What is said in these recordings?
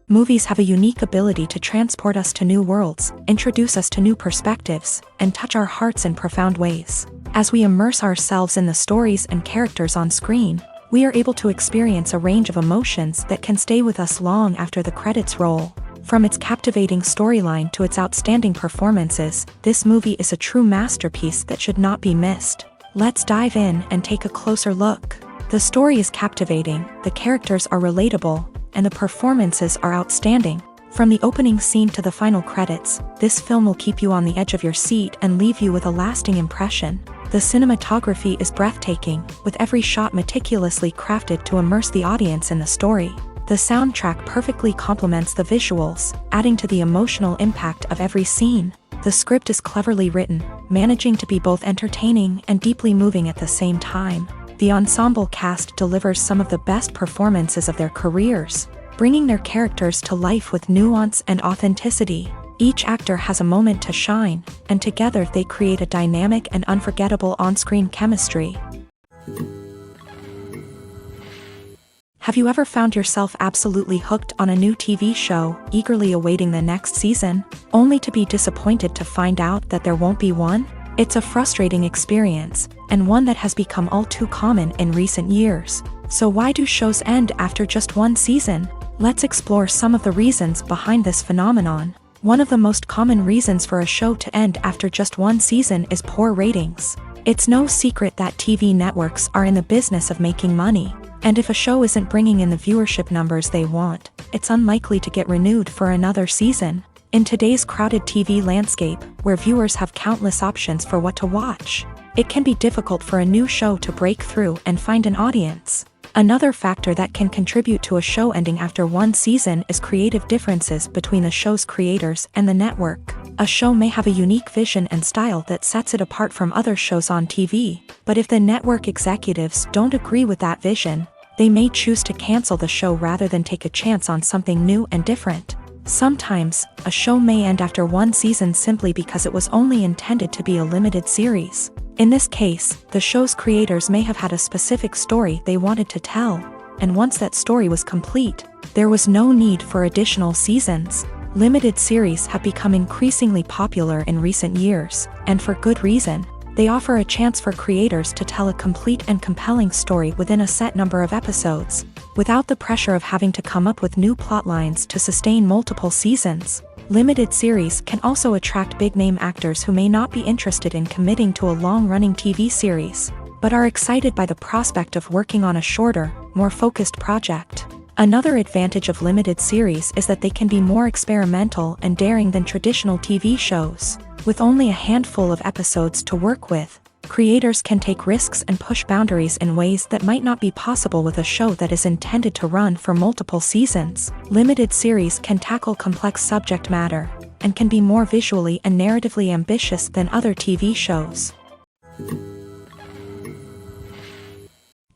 Movies have a unique ability to transport us to new worlds, introduce us to new perspectives, and touch our hearts in profound ways. As we immerse ourselves in the stories and characters on screen, we are able to experience a range of emotions that can stay with us long after the credits roll. From its captivating storyline to its outstanding performances, this movie is a true masterpiece that should not be missed. Let's dive in and take a closer look. The story is captivating, the characters are relatable, and the performances are outstanding. From the opening scene to the final credits, this film will keep you on the edge of your seat and leave you with a lasting impression. The cinematography is breathtaking, with every shot meticulously crafted to immerse the audience in the story. The soundtrack perfectly complements the visuals, adding to the emotional impact of every scene. The script is cleverly written, managing to be both entertaining and deeply moving at the same time. The ensemble cast delivers some of the best performances of their careers, bringing their characters to life with nuance and authenticity. Each actor has a moment to shine, and together they create a dynamic and unforgettable on-screen chemistry. Have you ever found yourself absolutely hooked on a new TV show, eagerly awaiting the next season, only to be disappointed to find out that there won't be one? It's a frustrating experience, and one that has become all too common in recent years. So why do shows end after just one season? Let's explore some of the reasons behind this phenomenon. One of the most common reasons for a show to end after just one season is poor ratings. It's no secret that TV networks are in the business of making money. And if a show isn't bringing in the viewership numbers they want, it's unlikely to get renewed for another season. In today's crowded TV landscape, where viewers have countless options for what to watch, it can be difficult for a new show to break through and find an audience. Another factor that can contribute to a show ending after one season is creative differences between the show's creators and the network. A show may have a unique vision and style that sets it apart from other shows on TV, but if the network executives don't agree with that vision, they may choose to cancel the show rather than take a chance on something new and different. Sometimes, a show may end after one season simply because it was only intended to be a limited series. In this case, the show's creators may have had a specific story they wanted to tell, and once that story was complete, there was no need for additional seasons. Limited series have become increasingly popular in recent years, and for good reason. They offer a chance for creators to tell a complete and compelling story within a set number of episodes, without the pressure of having to come up with new plotlines to sustain multiple seasons. Limited series can also attract big-name actors who may not be interested in committing to a long-running TV series, but are excited by the prospect of working on a shorter, more focused project. Another advantage of limited series is that they can be more experimental and daring than traditional TV shows. With only a handful of episodes to work with, creators can take risks and push boundaries in ways that might not be possible with a show that is intended to run for multiple seasons. Limited series can tackle complex subject matter, and can be more visually and narratively ambitious than other TV shows.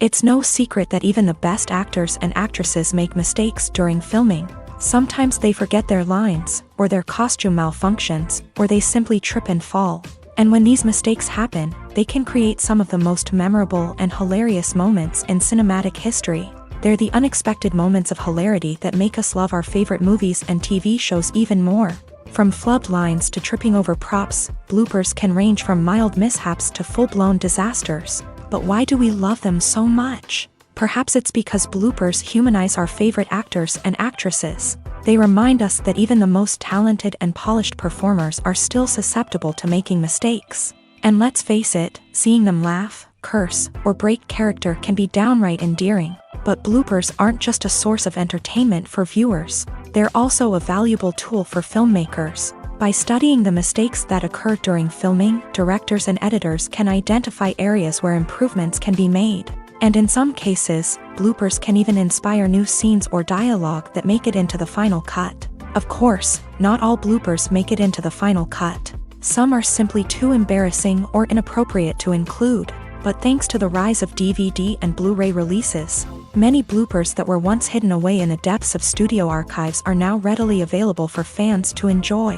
It's no secret that even the best actors and actresses make mistakes during filming. Sometimes they forget their lines, or their costume malfunctions, or they simply trip and fall. And when these mistakes happen, they can create some of the most memorable and hilarious moments in cinematic history. They're the unexpected moments of hilarity that make us love our favorite movies and TV shows even more. From flubbed lines to tripping over props, bloopers can range from mild mishaps to full-blown disasters. But why do we love them so much? Perhaps it's because bloopers humanize our favorite actors and actresses. They remind us that even the most talented and polished performers are still susceptible to making mistakes. And let's face it, seeing them laugh, curse, or break character can be downright endearing. But bloopers aren't just a source of entertainment for viewers. They're also a valuable tool for filmmakers. By studying the mistakes that occur during filming, directors and editors can identify areas where improvements can be made. And in some cases, bloopers can even inspire new scenes or dialogue that make it into the final cut. Of course, not all bloopers make it into the final cut. Some are simply too embarrassing or inappropriate to include. But thanks to the rise of DVD and Blu-ray releases, many bloopers that were once hidden away in the depths of studio archives are now readily available for fans to enjoy.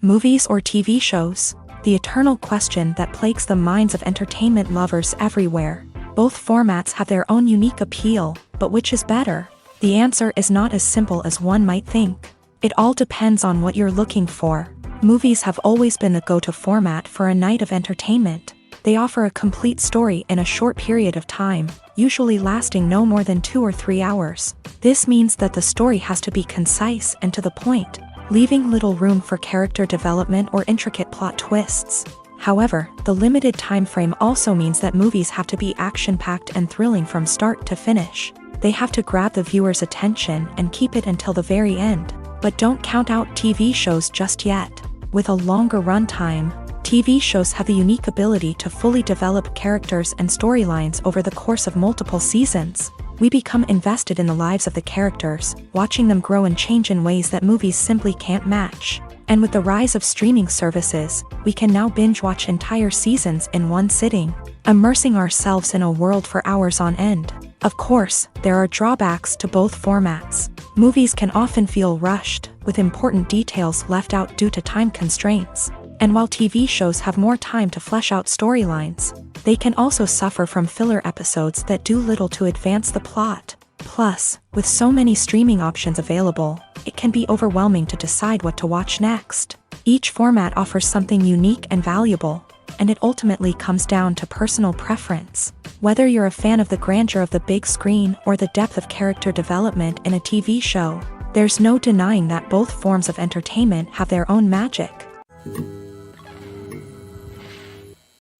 Movies or TV shows? The eternal question that plagues the minds of entertainment lovers everywhere. Both formats have their own unique appeal, but which is better? The answer is not as simple as one might think. It all depends on what you're looking for. Movies have always been the go-to format for a night of entertainment. They offer a complete story in a short period of time, usually lasting no more than 2 or 3 hours. This means that the story has to be concise and to the point, leaving little room for character development or intricate plot twists. However, the limited time frame also means that movies have to be action-packed and thrilling from start to finish. They have to grab the viewer's attention and keep it until the very end. But don't count out TV shows just yet. With a longer runtime, TV shows have the unique ability to fully develop characters and storylines over the course of multiple seasons. We become invested in the lives of the characters, watching them grow and change in ways that movies simply can't match. And with the rise of streaming services, we can now binge-watch entire seasons in one sitting, immersing ourselves in a world for hours on end. Of course, there are drawbacks to both formats. Movies can often feel rushed, with important details left out due to time constraints. And while TV shows have more time to flesh out storylines, they can also suffer from filler episodes that do little to advance the plot. Plus, with so many streaming options available, it can be overwhelming to decide what to watch next. Each format offers something unique and valuable, and it ultimately comes down to personal preference. Whether you're a fan of the grandeur of the big screen or the depth of character development in a TV show, there's no denying that both forms of entertainment have their own magic.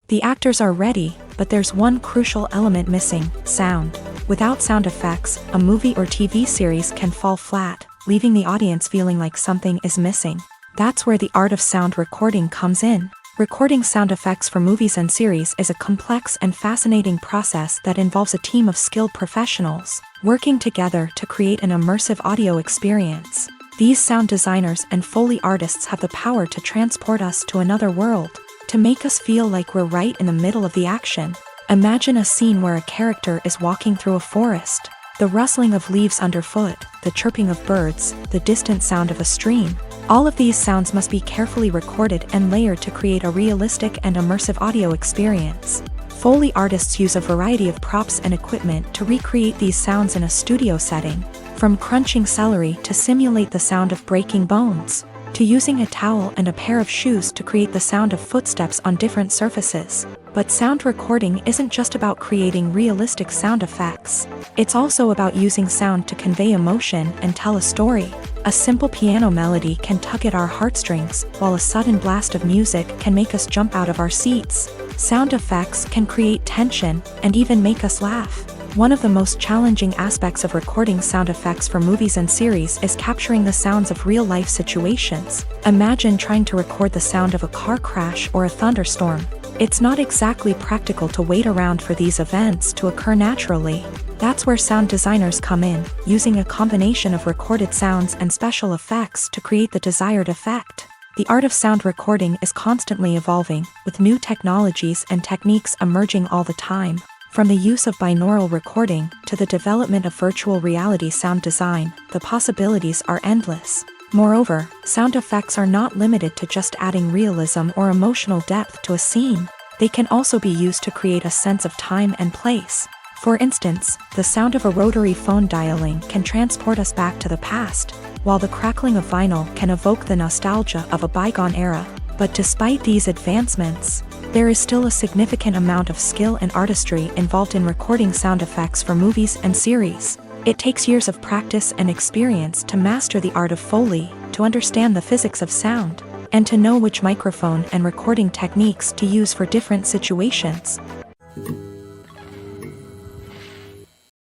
The actors are ready, but there's one crucial element missing: sound. Without sound effects, a movie or TV series can fall flat, leaving the audience feeling like something is missing. That's where the art of sound recording comes in. Recording sound effects for movies and series is a complex and fascinating process that involves a team of skilled professionals working together to create an immersive audio experience. These sound designers and Foley artists have the power to transport us to another world, to make us feel like we're right in the middle of the action. Imagine a scene where a character is walking through a forest. The rustling of leaves underfoot, the chirping of birds, the distant sound of a stream. All of these sounds must be carefully recorded and layered to create a realistic and immersive audio experience. Foley artists use a variety of props and equipment to recreate these sounds in a studio setting, from crunching celery to simulate the sound of breaking bones, to using a towel and a pair of shoes to create the sound of footsteps on different surfaces. But sound recording isn't just about creating realistic sound effects. It's also about using sound to convey emotion and tell a story. A simple piano melody can tug at our heartstrings, while a sudden blast of music can make us jump out of our seats. Sound effects can create tension and even make us laugh. One of the most challenging aspects of recording sound effects for movies and series is capturing the sounds of real-life situations. Imagine trying to record the sound of a car crash or a thunderstorm. It's not exactly practical to wait around for these events to occur naturally. That's where sound designers come in, using a combination of recorded sounds and special effects to create the desired effect. The art of sound recording is constantly evolving, with new technologies and techniques emerging all the time. From the use of binaural recording to the development of virtual reality sound design, the possibilities are endless. Moreover, sound effects are not limited to just adding realism or emotional depth to a scene. They can also be used to create a sense of time and place. For instance, the sound of a rotary phone dialing can transport us back to the past, while the crackling of vinyl can evoke the nostalgia of a bygone era. But despite these advancements, there is still a significant amount of skill and artistry involved in recording sound effects for movies and series. It takes years of practice and experience to master the art of Foley, to understand the physics of sound, and to know which microphone and recording techniques to use for different situations.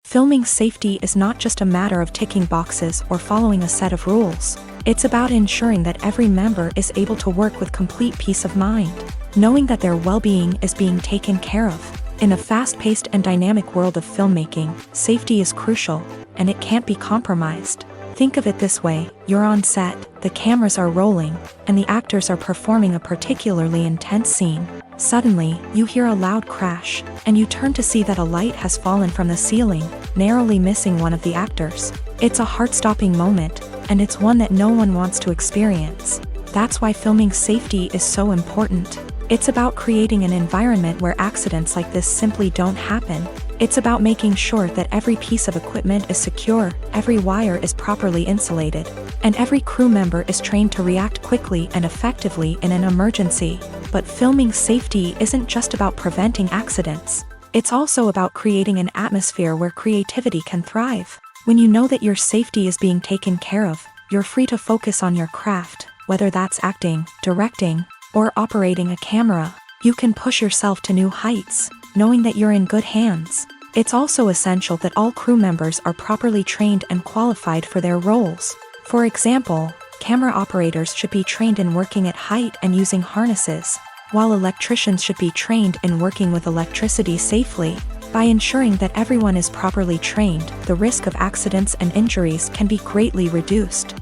Filming safety is not just a matter of ticking boxes or following a set of rules. It's about ensuring that every member is able to work with complete peace of mind, knowing that their well-being is being taken care of. In a fast-paced and dynamic world of filmmaking, safety is crucial, and it can't be compromised. Think of it this way: you're on set, the cameras are rolling, and the actors are performing a particularly intense scene. Suddenly, you hear a loud crash, and you turn to see that a light has fallen from the ceiling, narrowly missing one of the actors. It's a heart-stopping moment, and it's one that no one wants to experience. That's why filming safety is so important. It's about creating an environment where accidents like this simply don't happen. It's about making sure that every piece of equipment is secure, every wire is properly insulated, and every crew member is trained to react quickly and effectively in an emergency. But filming safety isn't just about preventing accidents. It's also about creating an atmosphere where creativity can thrive. When you know that your safety is being taken care of, you're free to focus on your craft, whether that's acting, directing, or operating a camera. You can push yourself to new heights, knowing that you're in good hands. It's also essential that all crew members are properly trained and qualified for their roles. For example, camera operators should be trained in working at height and using harnesses, while electricians should be trained in working with electricity safely. By ensuring that everyone is properly trained, the risk of accidents and injuries can be greatly reduced.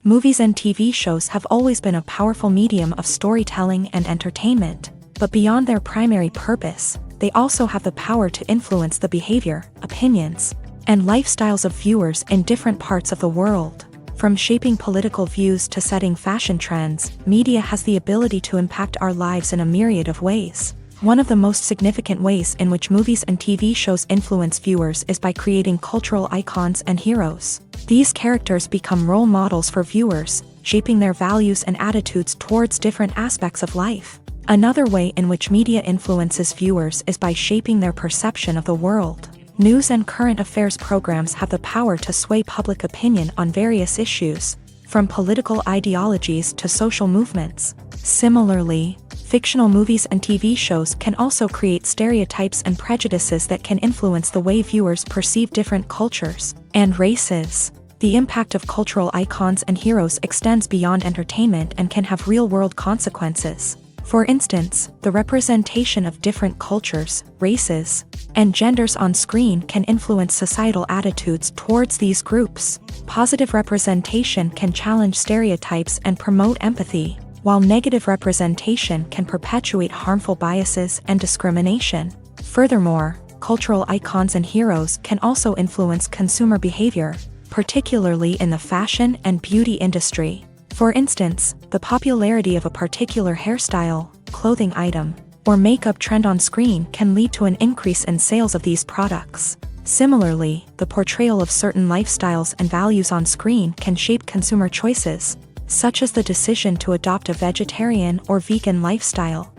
Movies and TV shows have always been a powerful medium of storytelling and entertainment, but beyond their primary purpose, they also have the power to influence the behavior, opinions, and lifestyles of viewers in different parts of the world. From shaping political views to setting fashion trends, media has the ability to impact our lives in a myriad of ways. One of the most significant ways in which movies and TV shows influence viewers is by creating cultural icons and heroes. These characters become role models for viewers, shaping their values and attitudes towards different aspects of life. Another way in which media influences viewers is by shaping their perception of the world. News and current affairs programs have the power to sway public opinion on various issues, from political ideologies to social movements. Similarly, fictional movies and TV shows can also create stereotypes and prejudices that can influence the way viewers perceive different cultures and races. The impact of cultural icons and heroes extends beyond entertainment and can have real-world consequences. For instance, the representation of different cultures, races, and genders on screen can influence societal attitudes towards these groups. Positive representation can challenge stereotypes and promote empathy, while negative representation can perpetuate harmful biases and discrimination. Furthermore, cultural icons and heroes can also influence consumer behavior, particularly in the fashion and beauty industry. For instance, the popularity of a particular hairstyle, clothing item, or makeup trend on screen can lead to an increase in sales of these products. Similarly, the portrayal of certain lifestyles and values on screen can shape consumer choices, such as the decision to adopt a vegetarian or vegan lifestyle.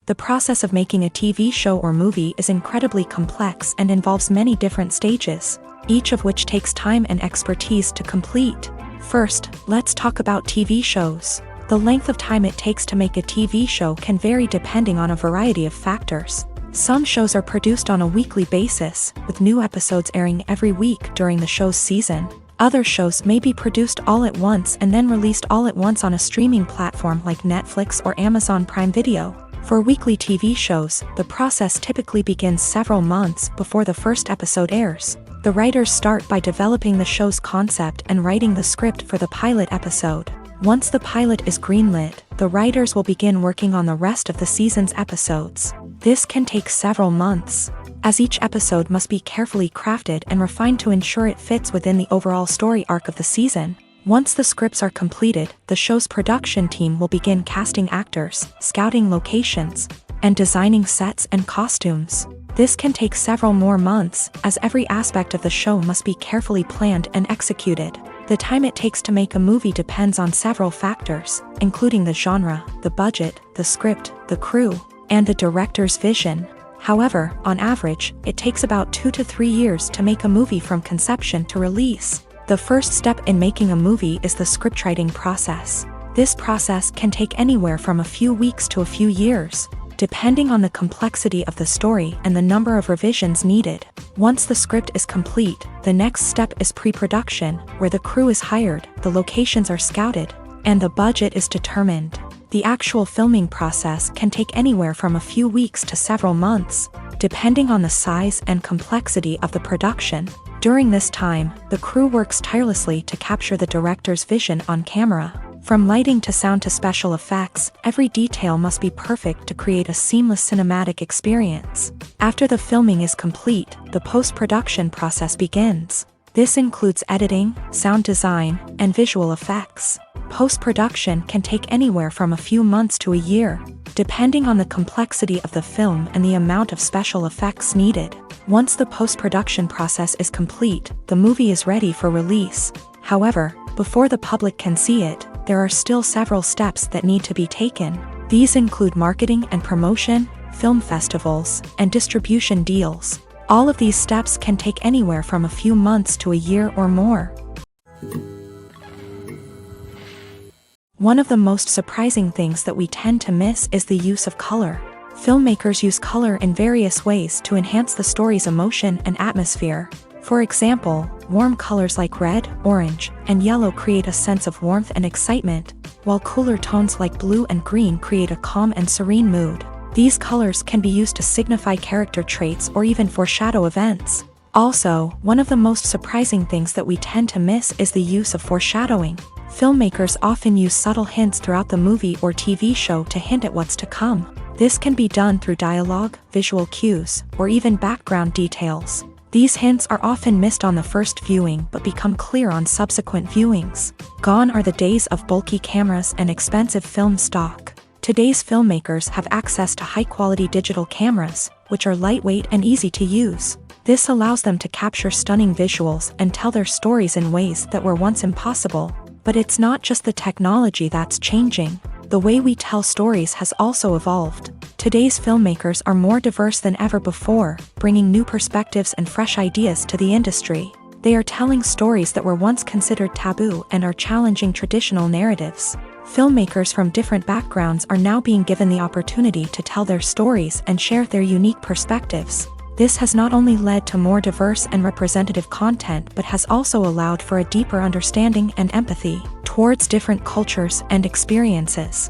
The process of making a TV show or movie is incredibly complex and involves many different stages, each of which takes time and expertise to complete. First, let's talk about TV shows. The length of time it takes to make a TV show can vary depending on a variety of factors. Some shows are produced on a weekly basis, with new episodes airing every week during the show's season. Other shows may be produced all at once and then released all at once on a streaming platform like Netflix or Amazon Prime Video. For weekly TV shows, the process typically begins several months before the first episode airs. The writers start by developing the show's concept and writing the script for the pilot episode. Once the pilot is greenlit, the writers will begin working on the rest of the season's episodes. This can take several months, as each episode must be carefully crafted and refined to ensure it fits within the overall story arc of the season. Once the scripts are completed, the show's production team will begin casting actors, scouting locations, and designing sets and costumes. This can take several more months, as every aspect of the show must be carefully planned and executed. The time it takes to make a movie depends on several factors, including the genre, the budget, the script, the crew, and the director's vision. However, on average, it takes about 2 to 3 years to make a movie from conception to release. The first step in making a movie is the scriptwriting process. This process can take anywhere from a few weeks to a few years, depending on the complexity of the story and the number of revisions needed. Once the script is complete, the next step is pre-production, where the crew is hired, the locations are scouted, and the budget is determined. The actual filming process can take anywhere from a few weeks to several months, depending on the size and complexity of the production. During this time, the crew works tirelessly to capture the director's vision on camera. From lighting to sound to special effects, every detail must be perfect to create a seamless cinematic experience. After the filming is complete, the post-production process begins. This includes editing, sound design, and visual effects. Post-production can take anywhere from a few months to a year, depending on the complexity of the film and the amount of special effects needed. Once the post-production process is complete, the movie is ready for release. However, before the public can see it, there are still several steps that need to be taken. These include marketing and promotion, film festivals, and distribution deals. All of these steps can take anywhere from a few months to a year or more. One of the most surprising things that we tend to miss is the use of color. Filmmakers use color in various ways to enhance the story's emotion and atmosphere. For example, warm colors like red, orange, and yellow create a sense of warmth and excitement, while cooler tones like blue and green create a calm and serene mood. These colors can be used to signify character traits or even foreshadow events. Also, one of the most surprising things that we tend to miss is the use of foreshadowing. Filmmakers often use subtle hints throughout the movie or TV show to hint at what's to come. This can be done through dialogue, visual cues, or even background details. These hints are often missed on the first viewing but become clear on subsequent viewings. Gone are the days of bulky cameras and expensive film stock. Today's filmmakers have access to high-quality digital cameras, which are lightweight and easy to use. This allows them to capture stunning visuals and tell their stories in ways that were once impossible. But it's not just the technology that's changing. The way we tell stories has also evolved. Today's filmmakers are more diverse than ever before, bringing new perspectives and fresh ideas to the industry. They are telling stories that were once considered taboo and are challenging traditional narratives. Filmmakers from different backgrounds are now being given the opportunity to tell their stories and share their unique perspectives. This has not only led to more diverse and representative content but has also allowed for a deeper understanding and empathy towards different cultures and experiences.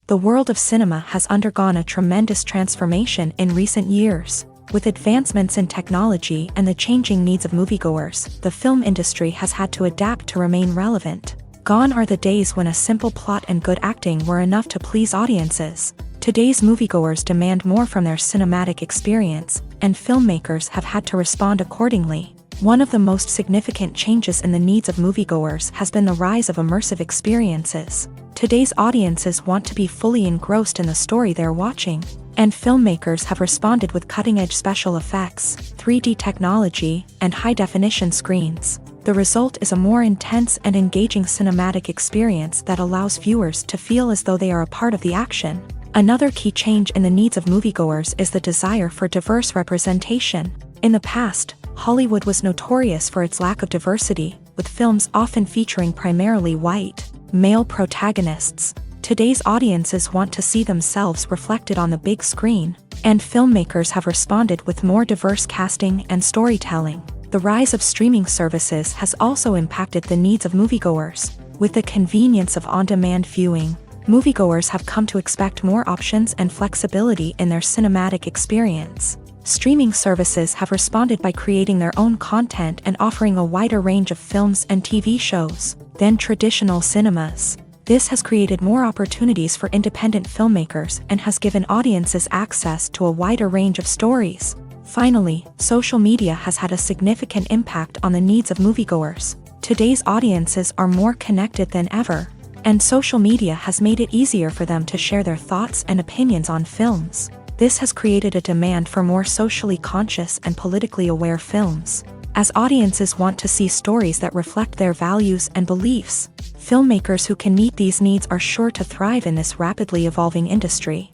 The world of cinema has undergone a tremendous transformation in recent years. With advancements in technology and the changing needs of moviegoers, the film industry has had to adapt to remain relevant. Gone are the days when a simple plot and good acting were enough to please audiences. Today's moviegoers demand more from their cinematic experience, and filmmakers have had to respond accordingly. One of the most significant changes in the needs of moviegoers has been the rise of immersive experiences. Today's audiences want to be fully engrossed in the story they're watching, and filmmakers have responded with cutting-edge special effects, 3D technology, and high-definition screens. The result is a more intense and engaging cinematic experience that allows viewers to feel as though they are a part of the action. Another key change in the needs of moviegoers is the desire for diverse representation. In the past, Hollywood was notorious for its lack of diversity, with films often featuring primarily white, male protagonists. Today's audiences want to see themselves reflected on the big screen, and filmmakers have responded with more diverse casting and storytelling. The rise of streaming services has also impacted the needs of moviegoers. With the convenience of on-demand viewing, moviegoers have come to expect more options and flexibility in their cinematic experience. Streaming services have responded by creating their own content and offering a wider range of films and TV shows than traditional cinemas. This has created more opportunities for independent filmmakers and has given audiences access to a wider range of stories. Finally, social media has had a significant impact on the needs of moviegoers. Today's audiences are more connected than ever, and social media has made it easier for them to share their thoughts and opinions on films. This has created a demand for more socially conscious and politically aware films. As audiences want to see stories that reflect their values and beliefs, filmmakers who can meet these needs are sure to thrive in this rapidly evolving industry.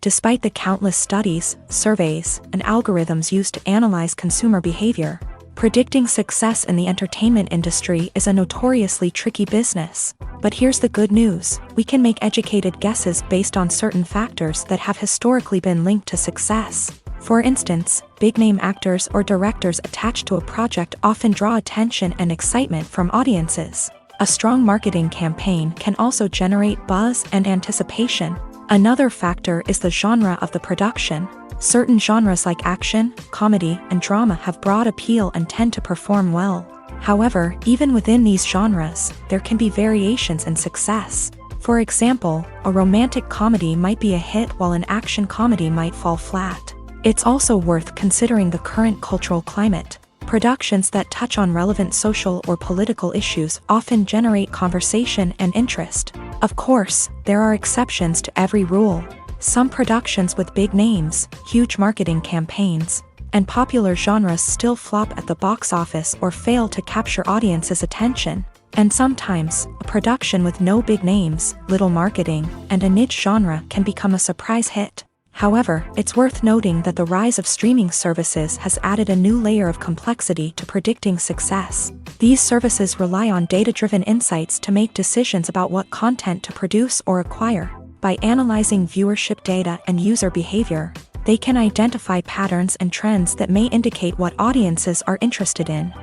Despite the countless studies, surveys, and algorithms used to analyze consumer behavior, predicting success in the entertainment industry is a notoriously tricky business. But here's the good news: we can make educated guesses based on certain factors that have historically been linked to success. For instance, big-name actors or directors attached to a project often draw attention and excitement from audiences. A strong marketing campaign can also generate buzz and anticipation. Another factor is the genre of the production. Certain genres like action, comedy, and drama have broad appeal and tend to perform well. However, even within these genres, there can be variations in success. For example, a romantic comedy might be a hit while an action comedy might fall flat. It's also worth considering the current cultural climate. Productions that touch on relevant social or political issues often generate conversation and interest. Of course, there are exceptions to every rule. Some productions with big names, huge marketing campaigns, and popular genres still flop at the box office or fail to capture audiences' attention. And sometimes, a production with no big names, little marketing, and a niche genre can become a surprise hit. However, it's worth noting that the rise of streaming services has added a new layer of complexity to predicting success. These services rely on data-driven insights to make decisions about what content to produce or acquire. By analyzing viewership data and user behavior, they can identify patterns and trends that may indicate what audiences are interested in.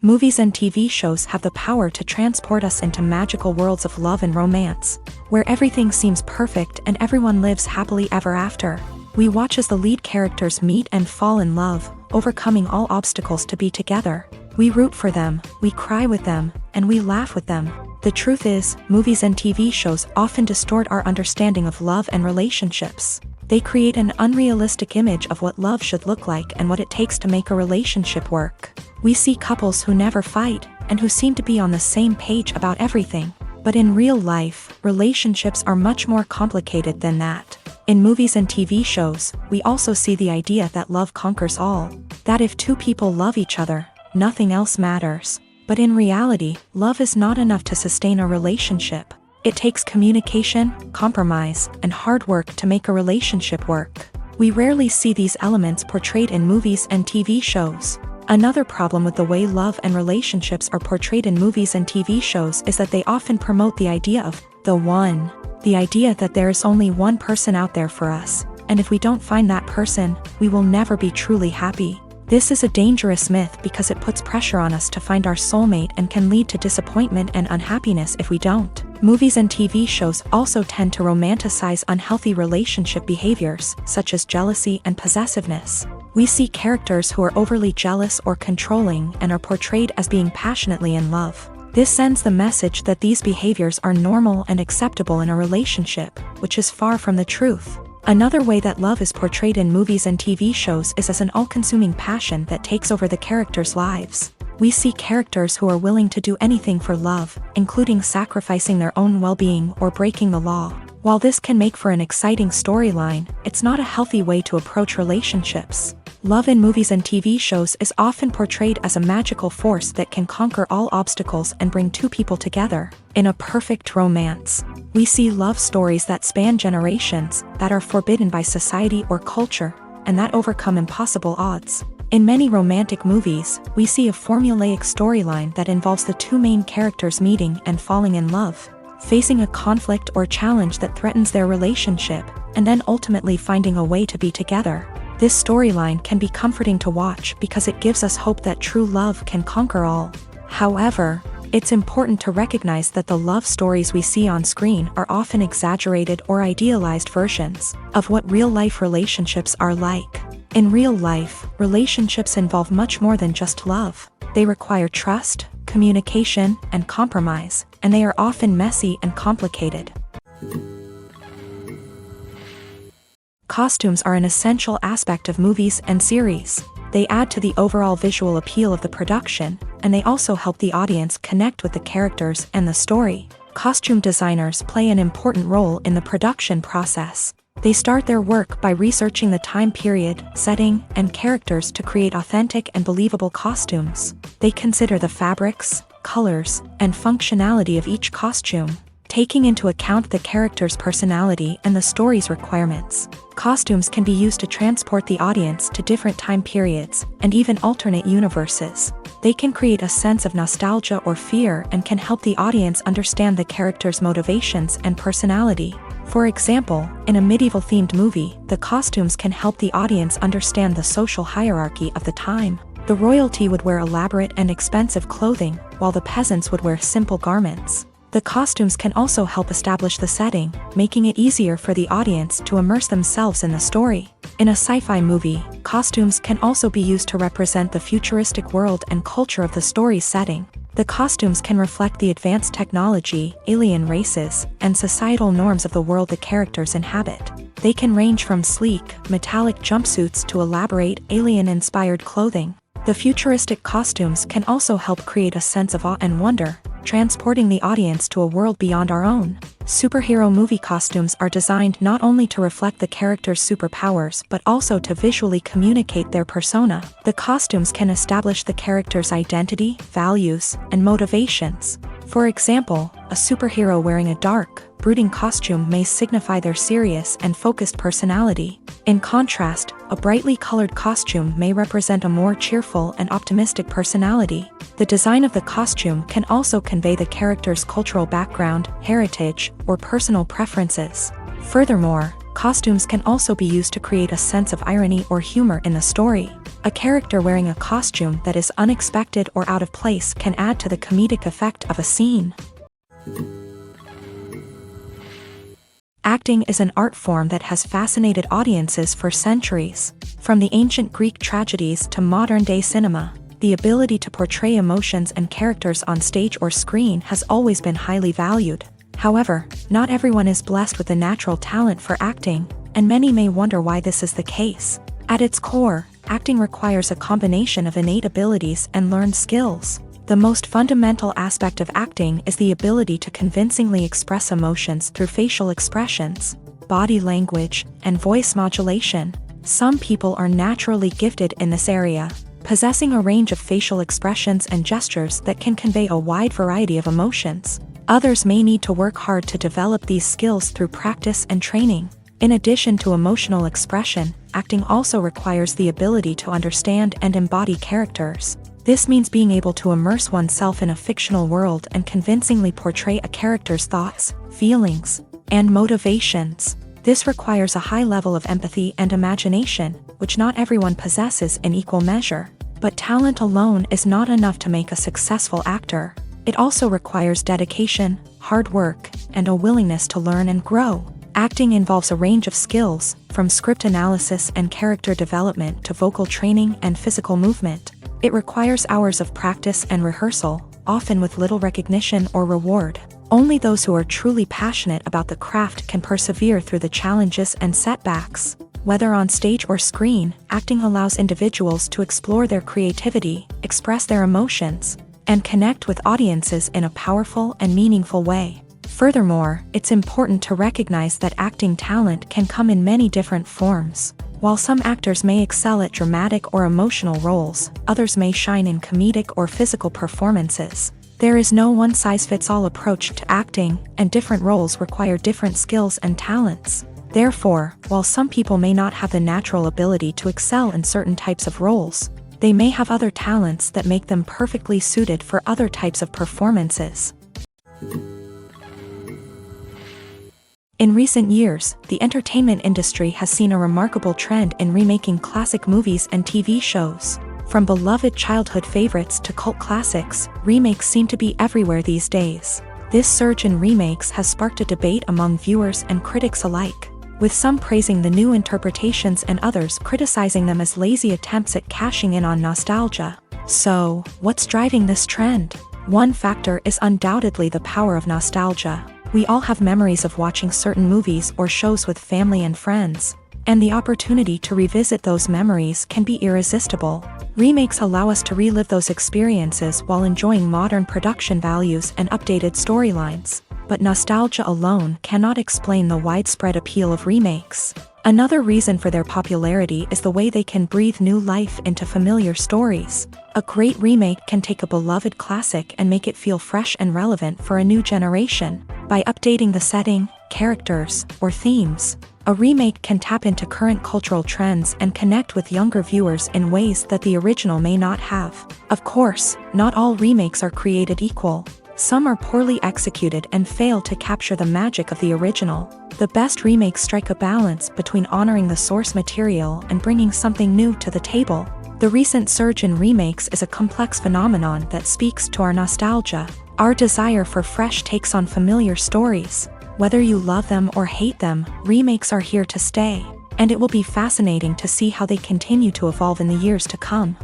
Movies and TV shows have the power to transport us into magical worlds of love and romance, where everything seems perfect and everyone lives happily ever after. We watch as the lead characters meet and fall in love, overcoming all obstacles to be together. We root for them, we cry with them, and we laugh with them. The truth is, movies and TV shows often distort our understanding of love and relationships. They create an unrealistic image of what love should look like and what it takes to make a relationship work. We see couples who never fight, and who seem to be on the same page about everything. But in real life, relationships are much more complicated than that. In movies and TV shows, we also see the idea that love conquers all. That if two people love each other, nothing else matters. But in reality, love is not enough to sustain a relationship. It takes communication, compromise, and hard work to make a relationship work. We rarely see these elements portrayed in movies and TV shows. Another problem with the way love and relationships are portrayed in movies and TV shows is that they often promote the idea of the one. The idea that there is only one person out there for us, and if we don't find that person, we will never be truly happy. This is a dangerous myth because it puts pressure on us to find our soulmate and can lead to disappointment and unhappiness if we don't. Movies and TV shows also tend to romanticize unhealthy relationship behaviors, such as jealousy and possessiveness. We see characters who are overly jealous or controlling and are portrayed as being passionately in love. This sends the message that these behaviors are normal and acceptable in a relationship, which is far from the truth. Another way that love is portrayed in movies and TV shows is as an all-consuming passion that takes over the characters' lives. We see characters who are willing to do anything for love, including sacrificing their own well-being or breaking the law. While this can make for an exciting storyline, it's not a healthy way to approach relationships. Love in movies and TV shows is often portrayed as a magical force that can conquer all obstacles and bring two people together. In a perfect romance, we see love stories that span generations, that are forbidden by society or culture, and that overcome impossible odds. In many romantic movies, we see a formulaic storyline that involves the two main characters meeting and falling in love, facing a conflict or challenge that threatens their relationship, and then ultimately finding a way to be together. This storyline can be comforting to watch because it gives us hope that true love can conquer all. However, it's important to recognize that the love stories we see on screen are often exaggerated or idealized versions of what real-life relationships are like. In real life, relationships involve much more than just love. They require trust, communication, and compromise, and they are often messy and complicated. Costumes are an essential aspect of movies and series. They add to the overall visual appeal of the production, and they also help the audience connect with the characters and the story. Costume designers play an important role in the production process. They start their work by researching the time period, setting, and characters to create authentic and believable costumes. They consider the fabrics, colors, and functionality of each costume, taking into account the character's personality and the story's requirements. Costumes can be used to transport the audience to different time periods, and even alternate universes. They can create a sense of nostalgia or fear and can help the audience understand the character's motivations and personality. For example, in a medieval-themed movie, the costumes can help the audience understand the social hierarchy of the time. The royalty would wear elaborate and expensive clothing, while the peasants would wear simple garments. The costumes can also help establish the setting, making it easier for the audience to immerse themselves in the story. In a sci-fi movie, costumes can also be used to represent the futuristic world and culture of the story's setting. The costumes can reflect the advanced technology, alien races, and societal norms of the world the characters inhabit. They can range from sleek, metallic jumpsuits to elaborate, alien-inspired clothing. The futuristic costumes can also help create a sense of awe and wonder, transporting the audience to a world beyond our own. Superhero movie costumes are designed not only to reflect the character's superpowers but also to visually communicate their persona. The costumes can establish the character's identity, values, and motivations. For example, a superhero wearing a dark, brooding costume may signify their serious and focused personality. In contrast, a brightly colored costume may represent a more cheerful and optimistic personality. The design of the costume can also convey the character's cultural background, heritage, or personal preferences. Furthermore, costumes can also be used to create a sense of irony or humor in the story. A character wearing a costume that is unexpected or out of place can add to the comedic effect of a scene. Acting is an art form that has fascinated audiences for centuries. From the ancient Greek tragedies to modern-day cinema, the ability to portray emotions and characters on stage or screen has always been highly valued. However, not everyone is blessed with a natural talent for acting, and many may wonder why this is the case. At its core, acting requires a combination of innate abilities and learned skills. The most fundamental aspect of acting is the ability to convincingly express emotions through facial expressions, body language, and voice modulation. Some people are naturally gifted in this area, possessing a range of facial expressions and gestures that can convey a wide variety of emotions. Others may need to work hard to develop these skills through practice and training. In addition to emotional expression, acting also requires the ability to understand and embody characters. This means being able to immerse oneself in a fictional world and convincingly portray a character's thoughts, feelings, and motivations. This requires a high level of empathy and imagination, which not everyone possesses in equal measure. But talent alone is not enough to make a successful actor. It also requires dedication, hard work, and a willingness to learn and grow. Acting involves a range of skills, from script analysis and character development to vocal training and physical movement. It requires hours of practice and rehearsal, often with little recognition or reward. Only those who are truly passionate about the craft can persevere through the challenges and setbacks. Whether on stage or screen, acting allows individuals to explore their creativity, express their emotions, and connect with audiences in a powerful and meaningful way. Furthermore, it's important to recognize that acting talent can come in many different forms. While some actors may excel at dramatic or emotional roles, others may shine in comedic or physical performances. There is no one-size-fits-all approach to acting, and different roles require different skills and talents. Therefore, while some people may not have the natural ability to excel in certain types of roles, they may have other talents that make them perfectly suited for other types of performances. In recent years, the entertainment industry has seen a remarkable trend in remaking classic movies and TV shows. From beloved childhood favorites to cult classics, remakes seem to be everywhere these days. This surge in remakes has sparked a debate among viewers and critics alike, with some praising the new interpretations and others criticizing them as lazy attempts at cashing in on nostalgia. So, what's driving this trend? One factor is undoubtedly the power of nostalgia. We all have memories of watching certain movies or shows with family and friends, and the opportunity to revisit those memories can be irresistible. Remakes allow us to relive those experiences while enjoying modern production values and updated storylines. But nostalgia alone cannot explain the widespread appeal of remakes. Another reason for their popularity is the way they can breathe new life into familiar stories. A great remake can take a beloved classic and make it feel fresh and relevant for a new generation. By updating the setting, characters, or themes, a remake can tap into current cultural trends and connect with younger viewers in ways that the original may not have. Of course, not all remakes are created equal. Some are poorly executed and fail to capture the magic of the original. The best remakes strike a balance between honoring the source material and bringing something new to the table. The recent surge in remakes is a complex phenomenon that speaks to our nostalgia, our desire for fresh takes on familiar stories. Whether you love them or hate them, remakes are here to stay, and it will be fascinating to see how they continue to evolve in the years to come.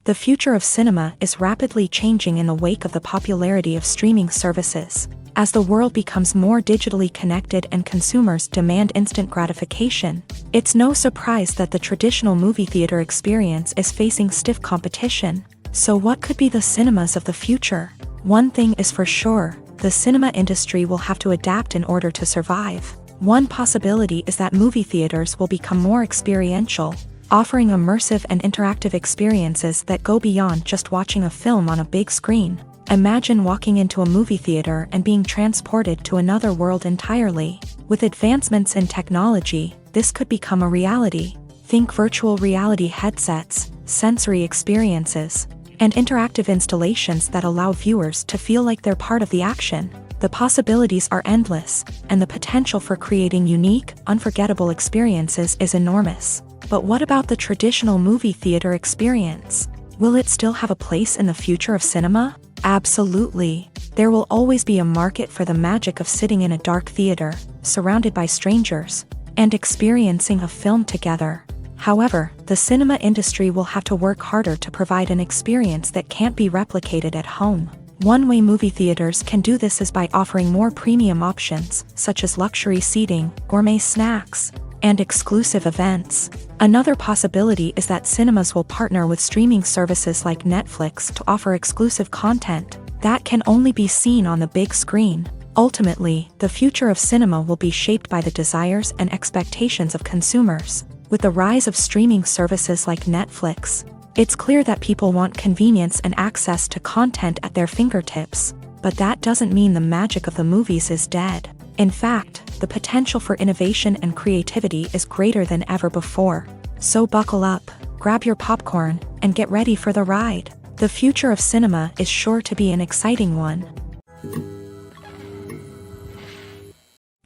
The future of cinema is rapidly changing in the wake of the popularity of streaming services. As the world becomes more digitally connected and consumers demand instant gratification, it's no surprise that the traditional movie theater experience is facing stiff competition. So what could be the cinemas of the future? One thing is for sure, the cinema industry will have to adapt in order to survive. One possibility is that movie theaters will become more experiential, offering immersive and interactive experiences that go beyond just watching a film on a big screen. Imagine walking into a movie theater and being transported to another world entirely. With advancements in technology, this could become a reality. Think virtual reality headsets, sensory experiences, and interactive installations that allow viewers to feel like they're part of the action. The possibilities are endless, and the potential for creating unique, unforgettable experiences is enormous. But what about the traditional movie theater experience? Will it still have a place in the future of cinema? Absolutely. There will always be a market for the magic of sitting in a dark theater, surrounded by strangers, and experiencing a film together. However, the cinema industry will have to work harder to provide an experience that can't be replicated at home. One way movie theaters can do this is by offering more premium options, such as luxury seating, gourmet snacks, and exclusive events. Another possibility is that cinemas will partner with streaming services like Netflix to offer exclusive content that can only be seen on the big screen. Ultimately, the future of cinema will be shaped by the desires and expectations of consumers. With the rise of streaming services like Netflix, it's clear that people want convenience and access to content at their fingertips. But that doesn't mean the magic of the movies is dead. In fact, the potential for innovation and creativity is greater than ever before. So buckle up, grab your popcorn, and get ready for the ride. The future of cinema is sure to be an exciting one.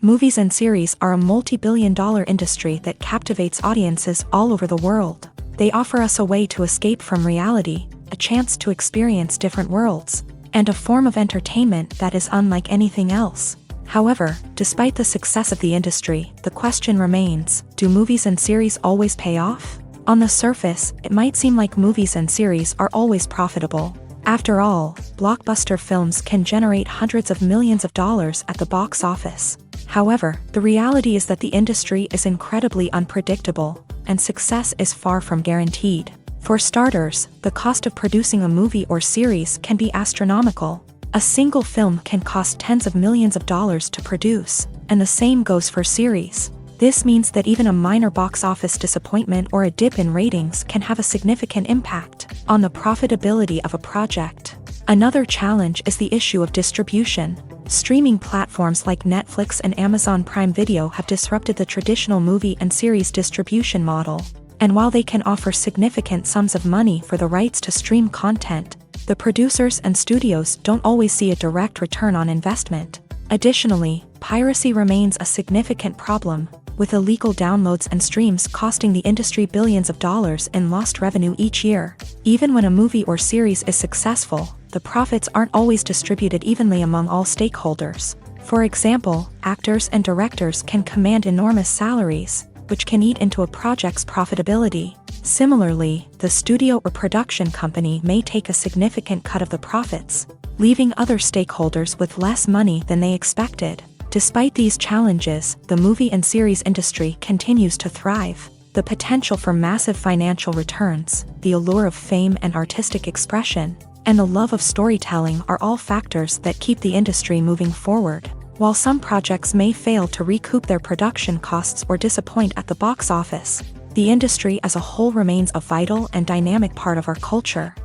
Movies and series are a multi-billion-dollar industry that captivates audiences all over the world. They offer us a way to escape from reality, a chance to experience different worlds, and a form of entertainment that is unlike anything else. However, despite the success of the industry, the question remains, do movies and series always pay off? On the surface, it might seem like movies and series are always profitable. After all, blockbuster films can generate hundreds of millions of dollars at the box office. However, the reality is that the industry is incredibly unpredictable, and success is far from guaranteed. For starters, the cost of producing a movie or series can be astronomical. A single film can cost tens of millions of dollars to produce, and the same goes for series. This means that even a minor box office disappointment or a dip in ratings can have a significant impact on the profitability of a project. Another challenge is the issue of distribution. Streaming platforms like Netflix and Amazon Prime Video have disrupted the traditional movie and series distribution model. And while they can offer significant sums of money for the rights to stream content, the producers and studios don't always see a direct return on investment. Additionally, piracy remains a significant problem, with illegal downloads and streams costing the industry billions of dollars in lost revenue each year. Even when a movie or series is successful, the profits aren't always distributed evenly among all stakeholders. For example, actors and directors can command enormous salaries, which can eat into a project's profitability. Similarly, the studio or production company may take a significant cut of the profits, leaving other stakeholders with less money than they expected. Despite these challenges, the movie and series industry continues to thrive. The potential for massive financial returns, the allure of fame and artistic expression, and the love of storytelling are all factors that keep the industry moving forward. While some projects may fail to recoup their production costs or disappoint at the box office, the industry as a whole remains a vital and dynamic part of our culture.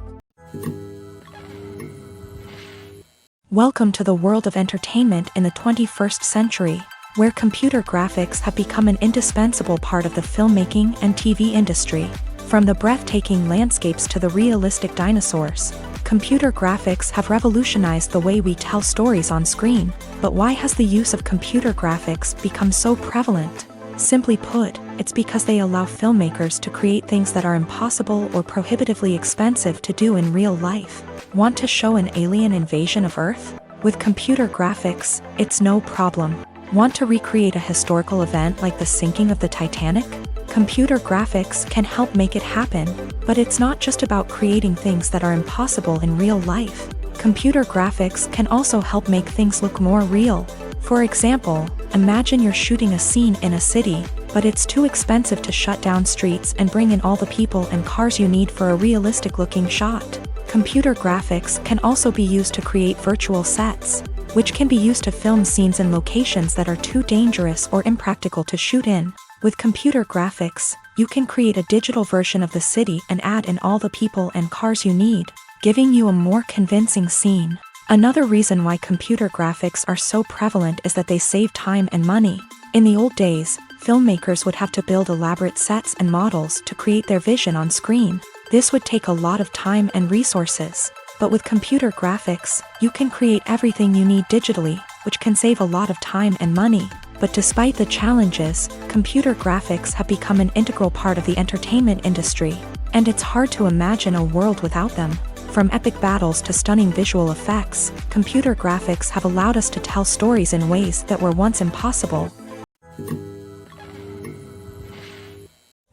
Welcome to the world of entertainment in the 21st century, where computer graphics have become an indispensable part of the filmmaking and TV industry. From the breathtaking landscapes to the realistic dinosaurs, computer graphics have revolutionized the way we tell stories on screen. But why has the use of computer graphics become so prevalent? Simply put, it's because they allow filmmakers to create things that are impossible or prohibitively expensive to do in real life. Want to show an alien invasion of Earth? With computer graphics, it's no problem. Want to recreate a historical event like the sinking of the Titanic? Computer graphics can help make it happen, but it's not just about creating things that are impossible in real life. Computer graphics can also help make things look more real. For example, imagine you're shooting a scene in a city, but it's too expensive to shut down streets and bring in all the people and cars you need for a realistic-looking shot. Computer graphics can also be used to create virtual sets, which can be used to film scenes in locations that are too dangerous or impractical to shoot in. With computer graphics, you can create a digital version of the city and add in all the people and cars you need, giving you a more convincing scene. Another reason why computer graphics are so prevalent is that they save time and money. In the old days, filmmakers would have to build elaborate sets and models to create their vision on screen. This would take a lot of time and resources. But with computer graphics, you can create everything you need digitally, which can save a lot of time and money. But despite the challenges, computer graphics have become an integral part of the entertainment industry, and it's hard to imagine a world without them. From epic battles to stunning visual effects, computer graphics have allowed us to tell stories in ways that were once impossible.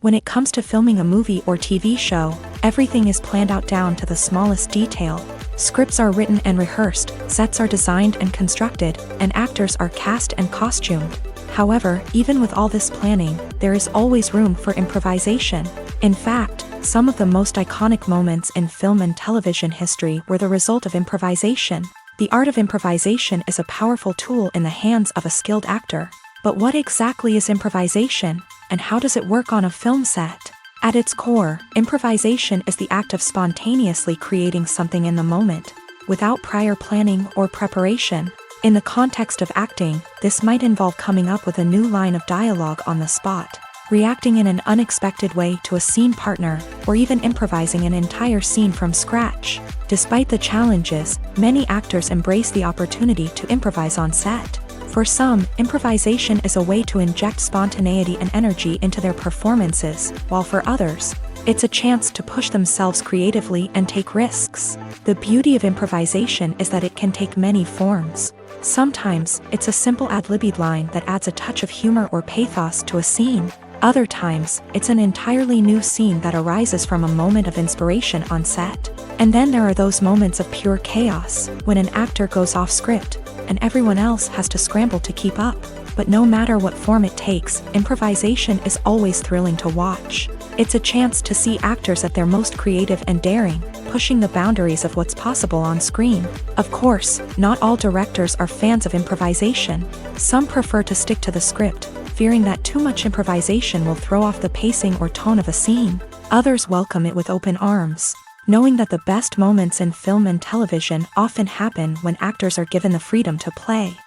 When it comes to filming a movie or TV show, everything is planned out down to the smallest detail. Scripts are written and rehearsed, sets are designed and constructed, and actors are cast and costumed. However, even with all this planning, there is always room for improvisation. In fact, some of the most iconic moments in film and television history were the result of improvisation. The art of improvisation is a powerful tool in the hands of a skilled actor. But what exactly is improvisation, and how does it work on a film set? At its core, improvisation is the act of spontaneously creating something in the moment, without prior planning or preparation. In the context of acting, this might involve coming up with a new line of dialogue on the spot, reacting in an unexpected way to a scene partner, or even improvising an entire scene from scratch. Despite the challenges, many actors embrace the opportunity to improvise on set. For some, improvisation is a way to inject spontaneity and energy into their performances, while for others, it's a chance to push themselves creatively and take risks. The beauty of improvisation is that it can take many forms. Sometimes, it's a simple ad-libbed line that adds a touch of humor or pathos to a scene. Other times, it's an entirely new scene that arises from a moment of inspiration on set. And then there are those moments of pure chaos, when an actor goes off script, and everyone else has to scramble to keep up. But no matter what form it takes, improvisation is always thrilling to watch. It's a chance to see actors at their most creative and daring, pushing the boundaries of what's possible on screen. Of course, not all directors are fans of improvisation. Some prefer to stick to the script, fearing that too much improvisation will throw off the pacing or tone of a scene. Others welcome it with open arms, knowing that the best moments in film and television often happen when actors are given the freedom to play.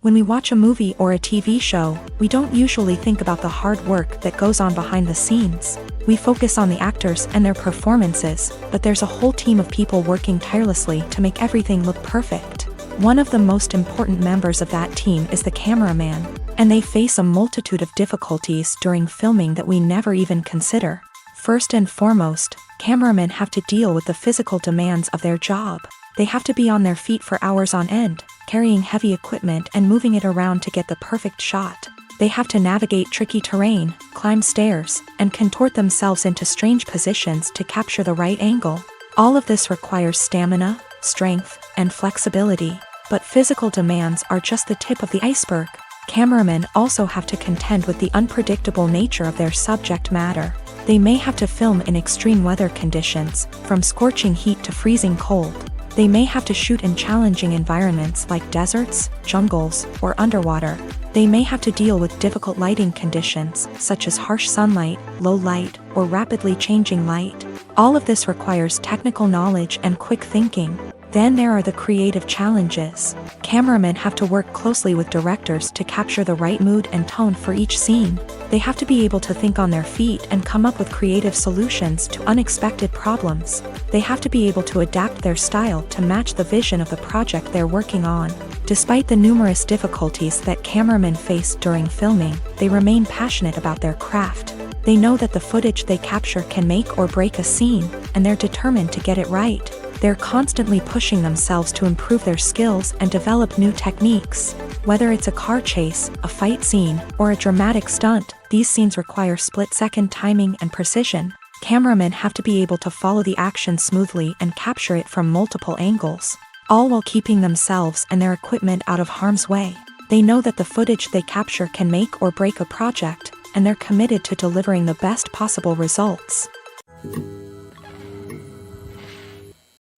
When we watch a movie or a TV show, we don't usually think about the hard work that goes on behind the scenes. We focus on the actors and their performances, but there's a whole team of people working tirelessly to make everything look perfect. One of the most important members of that team is the cameraman, and they face a multitude of difficulties during filming that we never even consider. First and foremost, cameramen have to deal with the physical demands of their job. They have to be on their feet for hours on end, carrying heavy equipment and moving it around to get the perfect shot. They have to navigate tricky terrain, climb stairs, and contort themselves into strange positions to capture the right angle. All of this requires stamina, strength, and flexibility. But physical demands are just the tip of the iceberg. Cameramen also have to contend with the unpredictable nature of their subject matter. They may have to film in extreme weather conditions, from scorching heat to freezing cold. They may have to shoot in challenging environments like deserts, jungles, or underwater. They may have to deal with difficult lighting conditions, such as harsh sunlight, low light, or rapidly changing light. All of this requires technical knowledge and quick thinking. Then there are the creative challenges. Cameramen have to work closely with directors to capture the right mood and tone for each scene. They have to be able to think on their feet and come up with creative solutions to unexpected problems. They have to be able to adapt their style to match the vision of the project they're working on. Despite the numerous difficulties that cameramen face during filming, they remain passionate about their craft. They know that the footage they capture can make or break a scene, and they're determined to get it right. They're constantly pushing themselves to improve their skills and develop new techniques. Whether it's a car chase, a fight scene, or a dramatic stunt, these scenes require split-second timing and precision. Cameramen have to be able to follow the action smoothly and capture it from multiple angles, all while keeping themselves and their equipment out of harm's way. They know that the footage they capture can make or break a project, and they're committed to delivering the best possible results.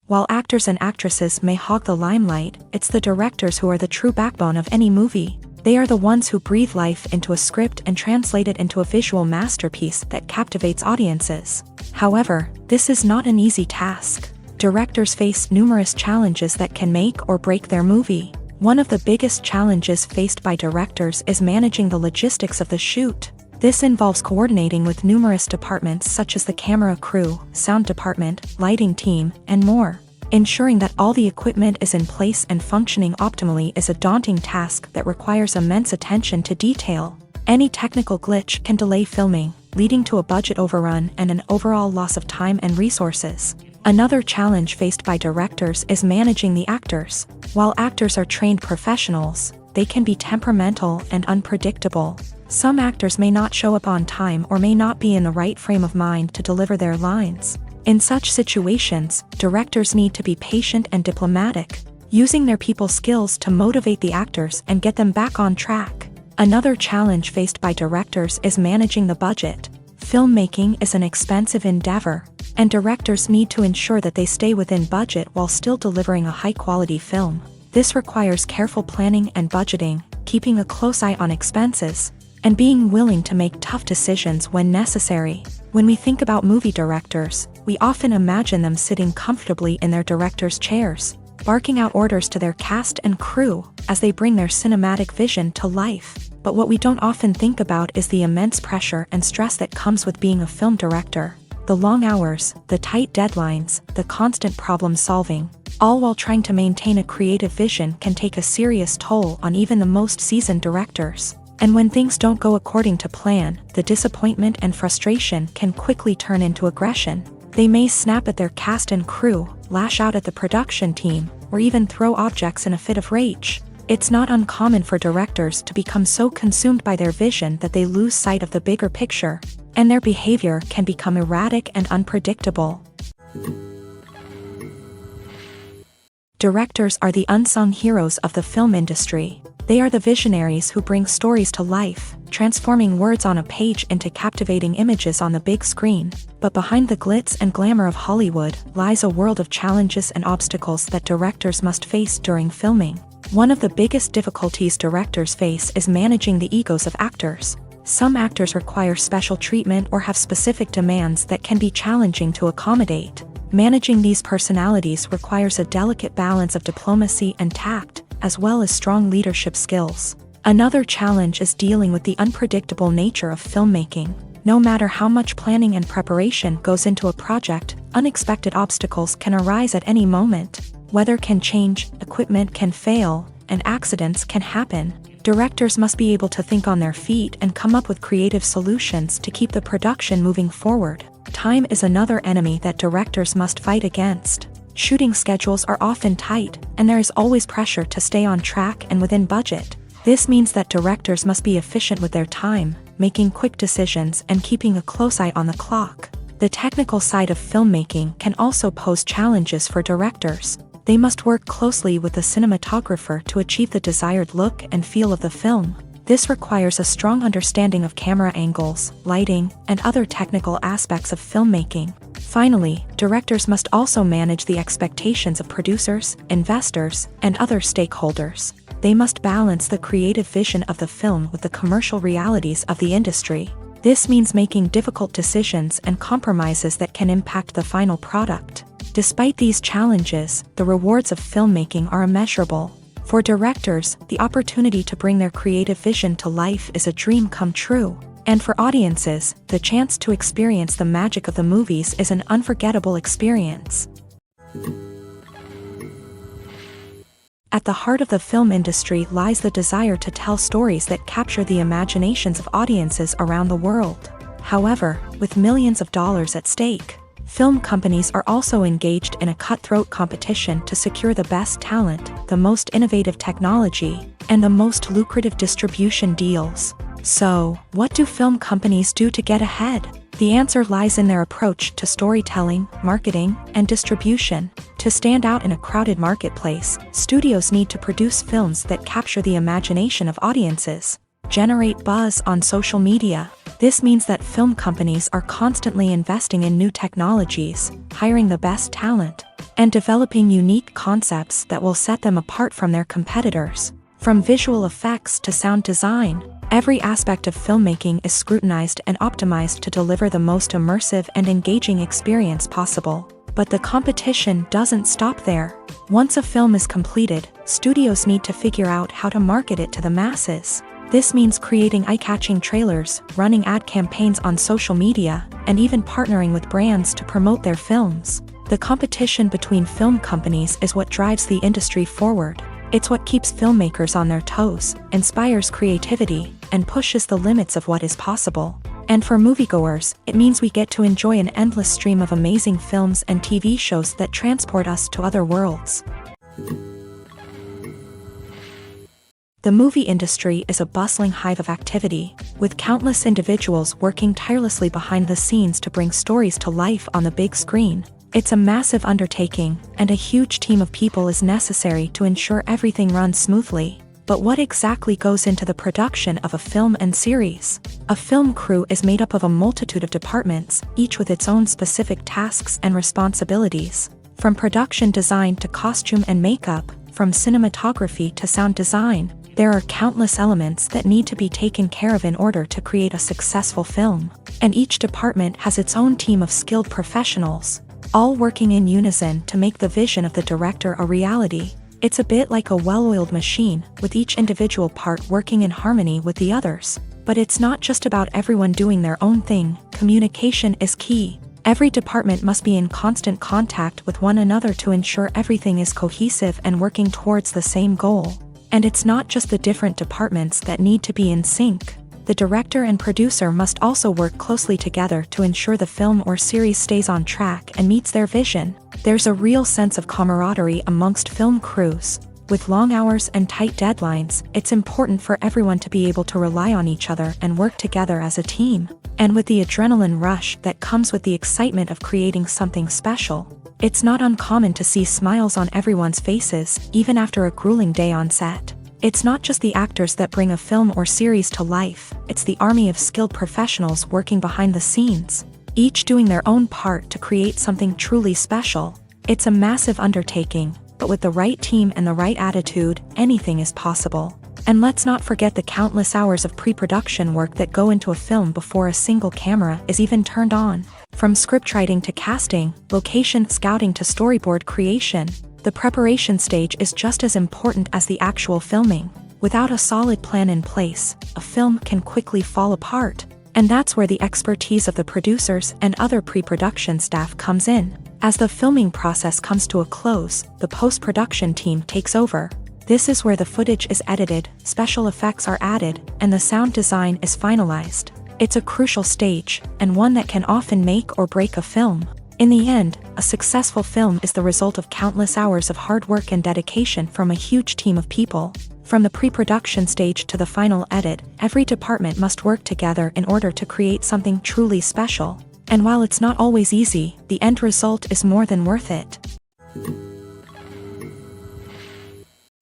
While actors and actresses may hog the limelight, it's the directors who are the true backbone of any movie. They are the ones who breathe life into a script and translate it into a visual masterpiece that captivates audiences. However, this is not an easy task. Directors face numerous challenges that can make or break their movie. One of the biggest challenges faced by directors is managing the logistics of the shoot. This involves coordinating with numerous departments such as the camera crew, sound department, lighting team, and more. Ensuring that all the equipment is in place and functioning optimally is a daunting task that requires immense attention to detail. Any technical glitch can delay filming, leading to a budget overrun and an overall loss of time and resources. Another challenge faced by directors is managing the actors. While actors are trained professionals, they can be temperamental and unpredictable. Some actors may not show up on time or may not be in the right frame of mind to deliver their lines. In such situations, directors need to be patient and diplomatic, using their people skills to motivate the actors and get them back on track. Another challenge faced by directors is managing the budget. Filmmaking is an expensive endeavor, and directors need to ensure that they stay within budget while still delivering a high-quality film. This requires careful planning and budgeting, keeping a close eye on expenses, and being willing to make tough decisions when necessary. When we think about movie directors, we often imagine them sitting comfortably in their director's chairs, barking out orders to their cast and crew as they bring their cinematic vision to life. But what we don't often think about is the immense pressure and stress that comes with being a film director. The long hours, the tight deadlines, the constant problem solving, all while trying to maintain a creative vision can take a serious toll on even the most seasoned directors. And when things don't go according to plan, the disappointment and frustration can quickly turn into aggression. They may snap at their cast and crew, lash out at the production team, or even throw objects in a fit of rage. It's not uncommon for directors to become so consumed by their vision that they lose sight of the bigger picture, and their behavior can become erratic and unpredictable. Directors are the unsung heroes of the film industry. They are the visionaries who bring stories to life, transforming words on a page into captivating images on the big screen. But behind the glitz and glamour of Hollywood lies a world of challenges and obstacles that directors must face during filming. One of the biggest difficulties directors face is managing the egos of actors. Some actors require special treatment or have specific demands that can be challenging to accommodate. Managing these personalities requires a delicate balance of diplomacy and tact, as well as strong leadership skills. Another challenge is dealing with the unpredictable nature of filmmaking. No matter how much planning and preparation goes into a project, unexpected obstacles can arise at any moment. Weather can change, equipment can fail, and accidents can happen. Directors must be able to think on their feet and come up with creative solutions to keep the production moving forward. Time is another enemy that directors must fight against. Shooting schedules are often tight, and there is always pressure to stay on track and within budget. This means that directors must be efficient with their time, making quick decisions and keeping a close eye on the clock. The technical side of filmmaking can also pose challenges for directors. They must work closely with the cinematographer to achieve the desired look and feel of the film. This requires a strong understanding of camera angles, lighting, and other technical aspects of filmmaking. Finally, directors must also manage the expectations of producers, investors, and other stakeholders. They must balance the creative vision of the film with the commercial realities of the industry. This means making difficult decisions and compromises that can impact the final product. Despite these challenges, the rewards of filmmaking are immeasurable. For directors, the opportunity to bring their creative vision to life is a dream come true. And for audiences, the chance to experience the magic of the movies is an unforgettable experience. At the heart of the film industry lies the desire to tell stories that capture the imaginations of audiences around the world. However, with millions of dollars at stake, film companies are also engaged in a cutthroat competition to secure the best talent, the most innovative technology, and the most lucrative distribution deals. So, what do film companies do to get ahead? The answer lies in their approach to storytelling, marketing, and distribution. To stand out in a crowded marketplace, studios need to produce films that capture the imagination of audiences, generate buzz on social media. This means that film companies are constantly investing in new technologies, hiring the best talent, and developing unique concepts that will set them apart from their competitors. From visual effects to sound design, every aspect of filmmaking is scrutinized and optimized to deliver the most immersive and engaging experience possible. But the competition doesn't stop there. Once a film is completed, studios need to figure out how to market it to the masses. This means creating eye-catching trailers, running ad campaigns on social media, and even partnering with brands to promote their films. The competition between film companies is what drives the industry forward. It's what keeps filmmakers on their toes, inspires creativity, and pushes the limits of what is possible. And for moviegoers, it means we get to enjoy an endless stream of amazing films and TV shows that transport us to other worlds. The movie industry is a bustling hive of activity, with countless individuals working tirelessly behind the scenes to bring stories to life on the big screen. It's a massive undertaking, and a huge team of people is necessary to ensure everything runs smoothly. But what exactly goes into the production of a film and series? A film crew is made up of a multitude of departments, each with its own specific tasks and responsibilities. From production design to costume and makeup, from cinematography to sound design, there are countless elements that need to be taken care of in order to create a successful film. And each department has its own team of skilled professionals, all working in unison to make the vision of the director a reality. It's a bit like a well-oiled machine, with each individual part working in harmony with the others. But it's not just about everyone doing their own thing. Communication is key. Every department must be in constant contact with one another to ensure everything is cohesive and working towards the same goal. And it's not just the different departments that need to be in sync. The director and producer must also work closely together to ensure the film or series stays on track and meets their vision. There's a real sense of camaraderie amongst film crews. With long hours and tight deadlines, it's important for everyone to be able to rely on each other and work together as a team. And with the adrenaline rush that comes with the excitement of creating something special, it's not uncommon to see smiles on everyone's faces, even after a grueling day on set. It's not just the actors that bring a film or series to life, it's the army of skilled professionals working behind the scenes, each doing their own part to create something truly special. It's a massive undertaking, but with the right team and the right attitude, anything is possible. And let's not forget the countless hours of pre-production work that go into a film before a single camera is even turned on. From scriptwriting to casting, location scouting to storyboard creation, the preparation stage is just as important as the actual filming. Without a solid plan in place, a film can quickly fall apart. And that's where the expertise of the producers and other pre-production staff comes in. As the filming process comes to a close, the post-production team takes over. This is where the footage is edited, special effects are added, and the sound design is finalized. It's a crucial stage, and one that can often make or break a film. In the end, a successful film is the result of countless hours of hard work and dedication from a huge team of people. From the pre-production stage to the final edit, every department must work together in order to create something truly special. And while it's not always easy, the end result is more than worth it.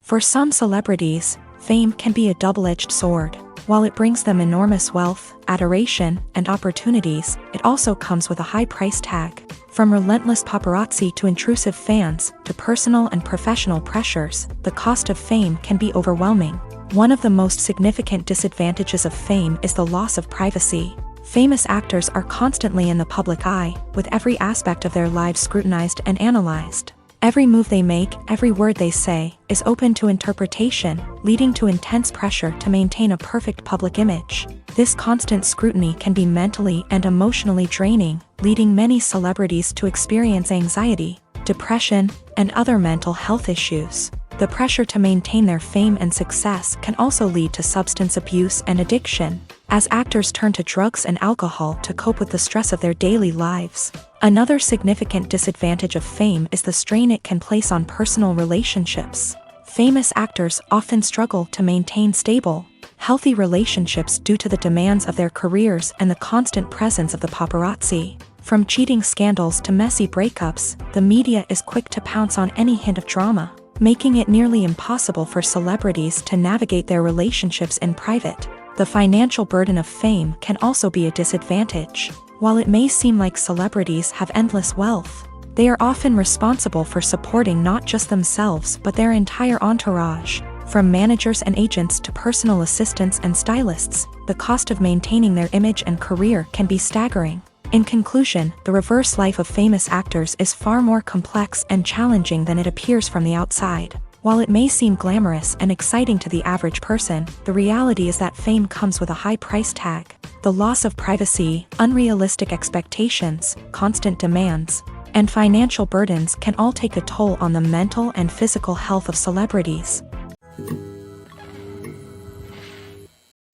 For some celebrities, fame can be a double-edged sword. While it brings them enormous wealth, adoration, and opportunities, it also comes with a high price tag. From relentless paparazzi to intrusive fans, to personal and professional pressures, the cost of fame can be overwhelming. One of the most significant disadvantages of fame is the loss of privacy. Famous actors are constantly in the public eye, with every aspect of their lives scrutinized and analyzed. Every move they make, every word they say, is open to interpretation, leading to intense pressure to maintain a perfect public image. This constant scrutiny can be mentally and emotionally draining, leading many celebrities to experience anxiety, depression, and other mental health issues. The pressure to maintain their fame and success can also lead to substance abuse and addiction. as actors turn to drugs and alcohol to cope with the stress of their daily lives. Another significant disadvantage of fame is the strain it can place on personal relationships. Famous actors often struggle to maintain stable, healthy relationships due to the demands of their careers and the constant presence of the paparazzi. From cheating scandals to messy breakups, the media is quick to pounce on any hint of drama, making it nearly impossible for celebrities to navigate their relationships in private. The financial burden of fame can also be a disadvantage. While it may seem like celebrities have endless wealth, they are often responsible for supporting not just themselves but their entire entourage. From managers and agents to personal assistants and stylists, the cost of maintaining their image and career can be staggering. In conclusion, the reverse life of famous actors is far more complex and challenging than it appears from the outside. While it may seem glamorous and exciting to the average person, the reality is that fame comes with a high price tag. The loss of privacy, unrealistic expectations, constant demands, and financial burdens can all take a toll on the mental and physical health of celebrities.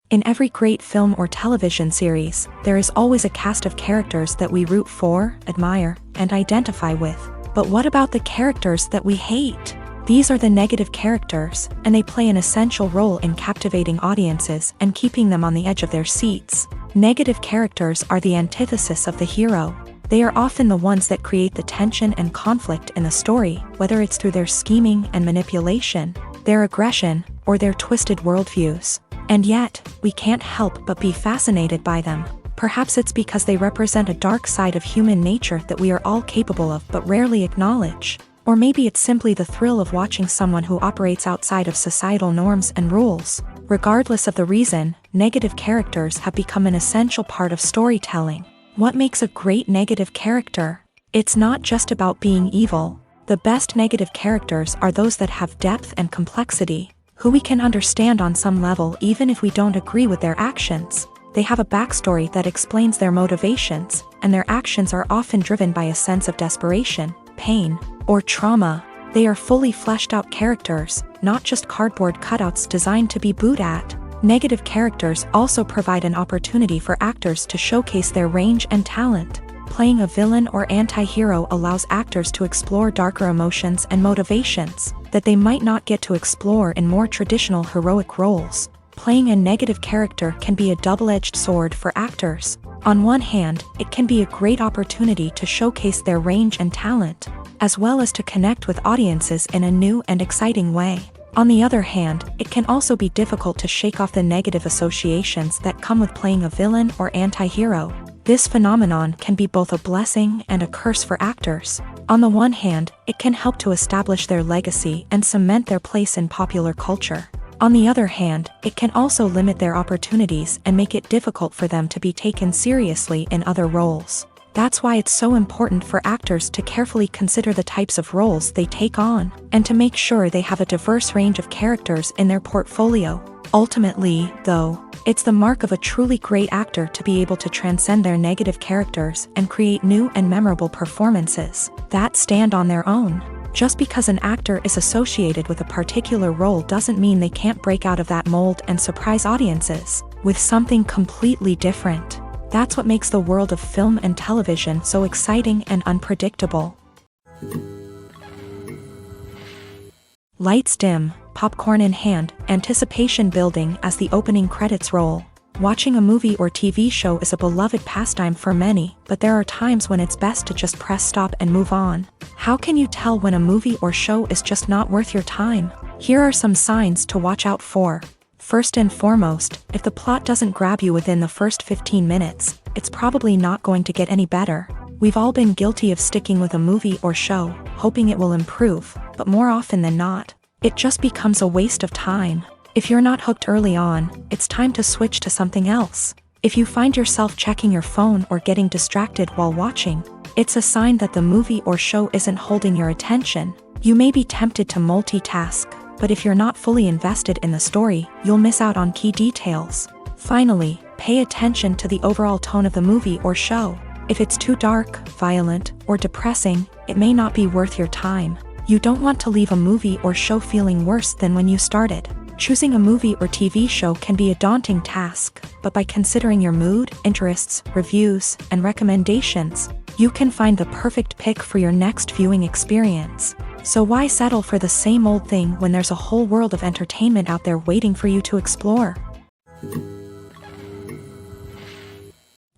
In every great film or television series, there is always a cast of characters that we root for, admire, and identify with. But what about the characters that we hate? These are the negative characters, and they play an essential role in captivating audiences and keeping them on the edge of their seats. Negative characters are the antithesis of the hero. They are often the ones that create the tension and conflict in the story, whether it's through their scheming and manipulation, their aggression, or their twisted worldviews. And yet, we can't help but be fascinated by them. Perhaps it's because they represent a dark side of human nature that we are all capable of but rarely acknowledge. Or maybe it's simply the thrill of watching someone who operates outside of societal norms and rules. Regardless of the reason, negative characters have become an essential part of storytelling. What makes a great negative character? It's not just about being evil. The best negative characters are those that have depth and complexity, who we can understand on some level even if we don't agree with their actions. They have a backstory that explains their motivations, and their actions are often driven by a sense of desperation, pain, or trauma. They are fully fleshed out characters, not just cardboard cutouts designed to be booed at. Negative characters also provide an opportunity for actors to showcase their range and talent. Playing a villain or anti-hero allows actors to explore darker emotions and motivations that they might not get to explore in more traditional heroic roles. Playing a negative character can be a double-edged sword for actors. On one hand, it can be a great opportunity to showcase their range and talent, as well as to connect with audiences in a new and exciting way. On the other hand, it can also be difficult to shake off the negative associations that come with playing a villain or anti-hero. This phenomenon can be both a blessing and a curse for actors. On the one hand, it can help to establish their legacy and cement their place in popular culture. On the other hand, it can also limit their opportunities and make it difficult for them to be taken seriously in other roles. That's why it's so important for actors to carefully consider the types of roles they take on, and to make sure they have a diverse range of characters in their portfolio. Ultimately, though, it's the mark of a truly great actor to be able to transcend their negative characters and create new and memorable performances that stand on their own. Just because an actor is associated with a particular role doesn't mean they can't break out of that mold and surprise audiences with something completely different. That's what makes the world of film and television so exciting and unpredictable. Lights dim, popcorn in hand, anticipation building as the opening credits roll. Watching a movie or TV show is a beloved pastime for many, but there are times when it's best to just press stop and move on. How can you tell when a movie or show is just not worth your time? Here are some signs to watch out for. First and foremost, if the plot doesn't grab you within the first 15 minutes, it's probably not going to get any better. We've all been guilty of sticking with a movie or show, hoping it will improve, but more often than not, it just becomes a waste of time. If you're not hooked early on, it's time to switch to something else. If you find yourself checking your phone or getting distracted while watching, it's a sign that the movie or show isn't holding your attention. You may be tempted to multitask, but if you're not fully invested in the story, you'll miss out on key details. Finally, pay attention to the overall tone of the movie or show. If it's too dark, violent, or depressing, it may not be worth your time. You don't want to leave a movie or show feeling worse than when you started. Choosing a movie or TV show can be a daunting task, but by considering your mood, interests, reviews, and recommendations, you can find the perfect pick for your next viewing experience. So why settle for the same old thing when there's a whole world of entertainment out there waiting for you to explore?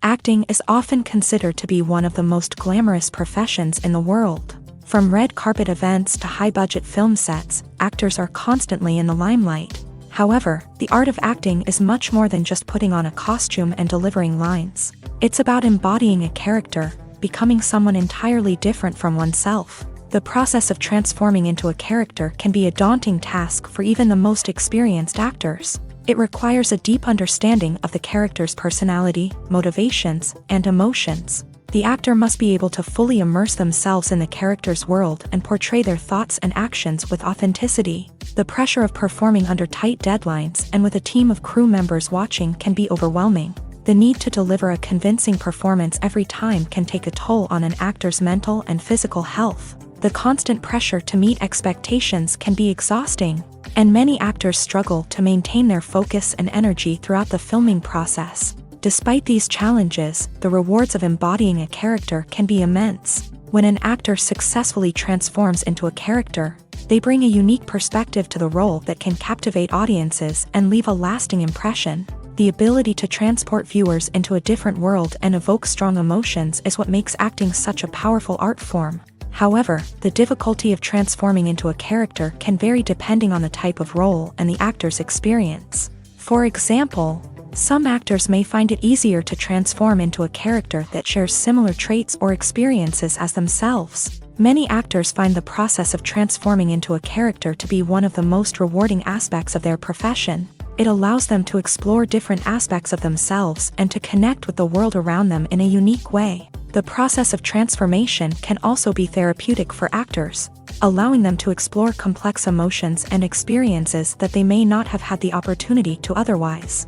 Acting is often considered to be one of the most glamorous professions in the world. From red carpet events to high-budget film sets, actors are constantly in the limelight. However, the art of acting is much more than just putting on a costume and delivering lines. It's about embodying a character, becoming someone entirely different from oneself. The process of transforming into a character can be a daunting task for even the most experienced actors. It requires a deep understanding of the character's personality, motivations, and emotions. The actor must be able to fully immerse themselves in the character's world and portray their thoughts and actions with authenticity. The pressure of performing under tight deadlines and with a team of crew members watching can be overwhelming. The need to deliver a convincing performance every time can take a toll on an actor's mental and physical health. The constant pressure to meet expectations can be exhausting, and many actors struggle to maintain their focus and energy throughout the filming process. Despite these challenges, the rewards of embodying a character can be immense. When an actor successfully transforms into a character, they bring a unique perspective to the role that can captivate audiences and leave a lasting impression. The ability to transport viewers into a different world and evoke strong emotions is what makes acting such a powerful art form. However, the difficulty of transforming into a character can vary depending on the type of role and the actor's experience. For example, some actors may find it easier to transform into a character that shares similar traits or experiences as themselves. Many actors find the process of transforming into a character to be one of the most rewarding aspects of their profession. It allows them to explore different aspects of themselves and to connect with the world around them in a unique way. The process of transformation can also be therapeutic for actors, allowing them to explore complex emotions and experiences that they may not have had the opportunity to otherwise.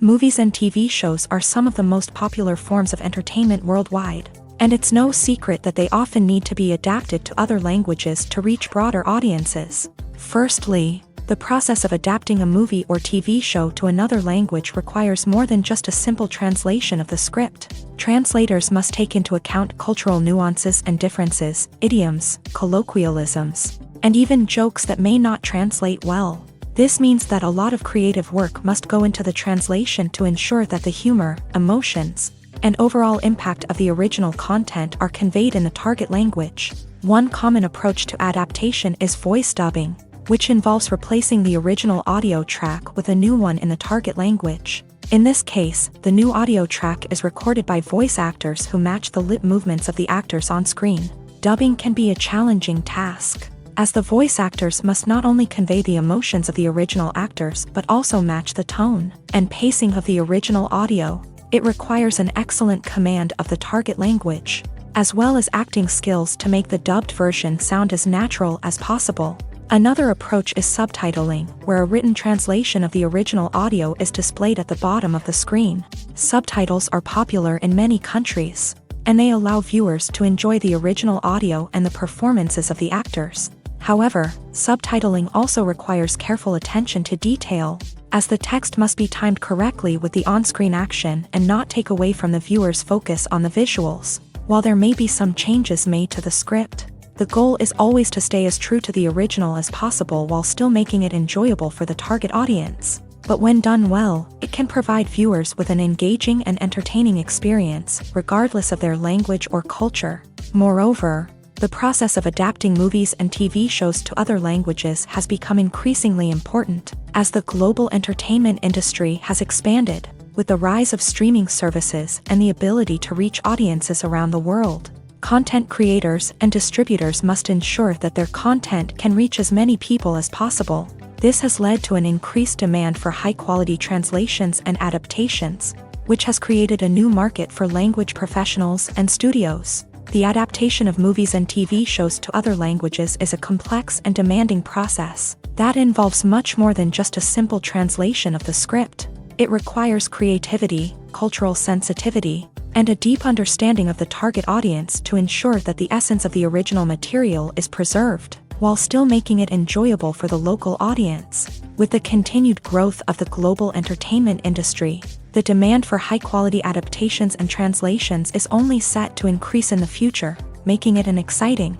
Movies and TV shows are some of the most popular forms of entertainment worldwide, and it's no secret that they often need to be adapted to other languages to reach broader audiences. Firstly, the process of adapting a movie or TV show to another language requires more than just a simple translation of the script. Translators must take into account cultural nuances and differences, idioms, colloquialisms, and even jokes that may not translate well. This means that a lot of creative work must go into the translation to ensure that the humor, emotions, and overall impact of the original content are conveyed in the target language. One common approach to adaptation is voice dubbing, which involves replacing the original audio track with a new one in the target language. In this case, the new audio track is recorded by voice actors who match the lip movements of the actors on screen. Dubbing can be a challenging task, as the voice actors must not only convey the emotions of the original actors but also match the tone and pacing of the original audio. It requires an excellent command of the target language, as well as acting skills to make the dubbed version sound as natural as possible. Another approach is subtitling, where a written translation of the original audio is displayed at the bottom of the screen. Subtitles are popular in many countries, and they allow viewers to enjoy the original audio and the performances of the actors. However, subtitling also requires careful attention to detail, as the text must be timed correctly with the on-screen action and not take away from the viewer's focus on the visuals. While there may be some changes made to the script, the goal is always to stay as true to the original as possible while still making it enjoyable for the target audience. But when done well, it can provide viewers with an engaging and entertaining experience, regardless of their language or culture. Moreover, the process of adapting movies and TV shows to other languages has become increasingly important, as the global entertainment industry has expanded, with the rise of streaming services and the ability to reach audiences around the world. Content creators and distributors must ensure that their content can reach as many people as possible. This has led to an increased demand for high-quality translations and adaptations, which has created a new market for language professionals and studios. The adaptation of movies and TV shows to other languages is a complex and demanding process that involves much more than just a simple translation of the script. It requires creativity, cultural sensitivity, and a deep understanding of the target audience to ensure that the essence of the original material is preserved. while still making it enjoyable for the local audience. With the continued growth of the global entertainment industry, the demand for high-quality adaptations and translations is only set to increase in the future, making it an exciting.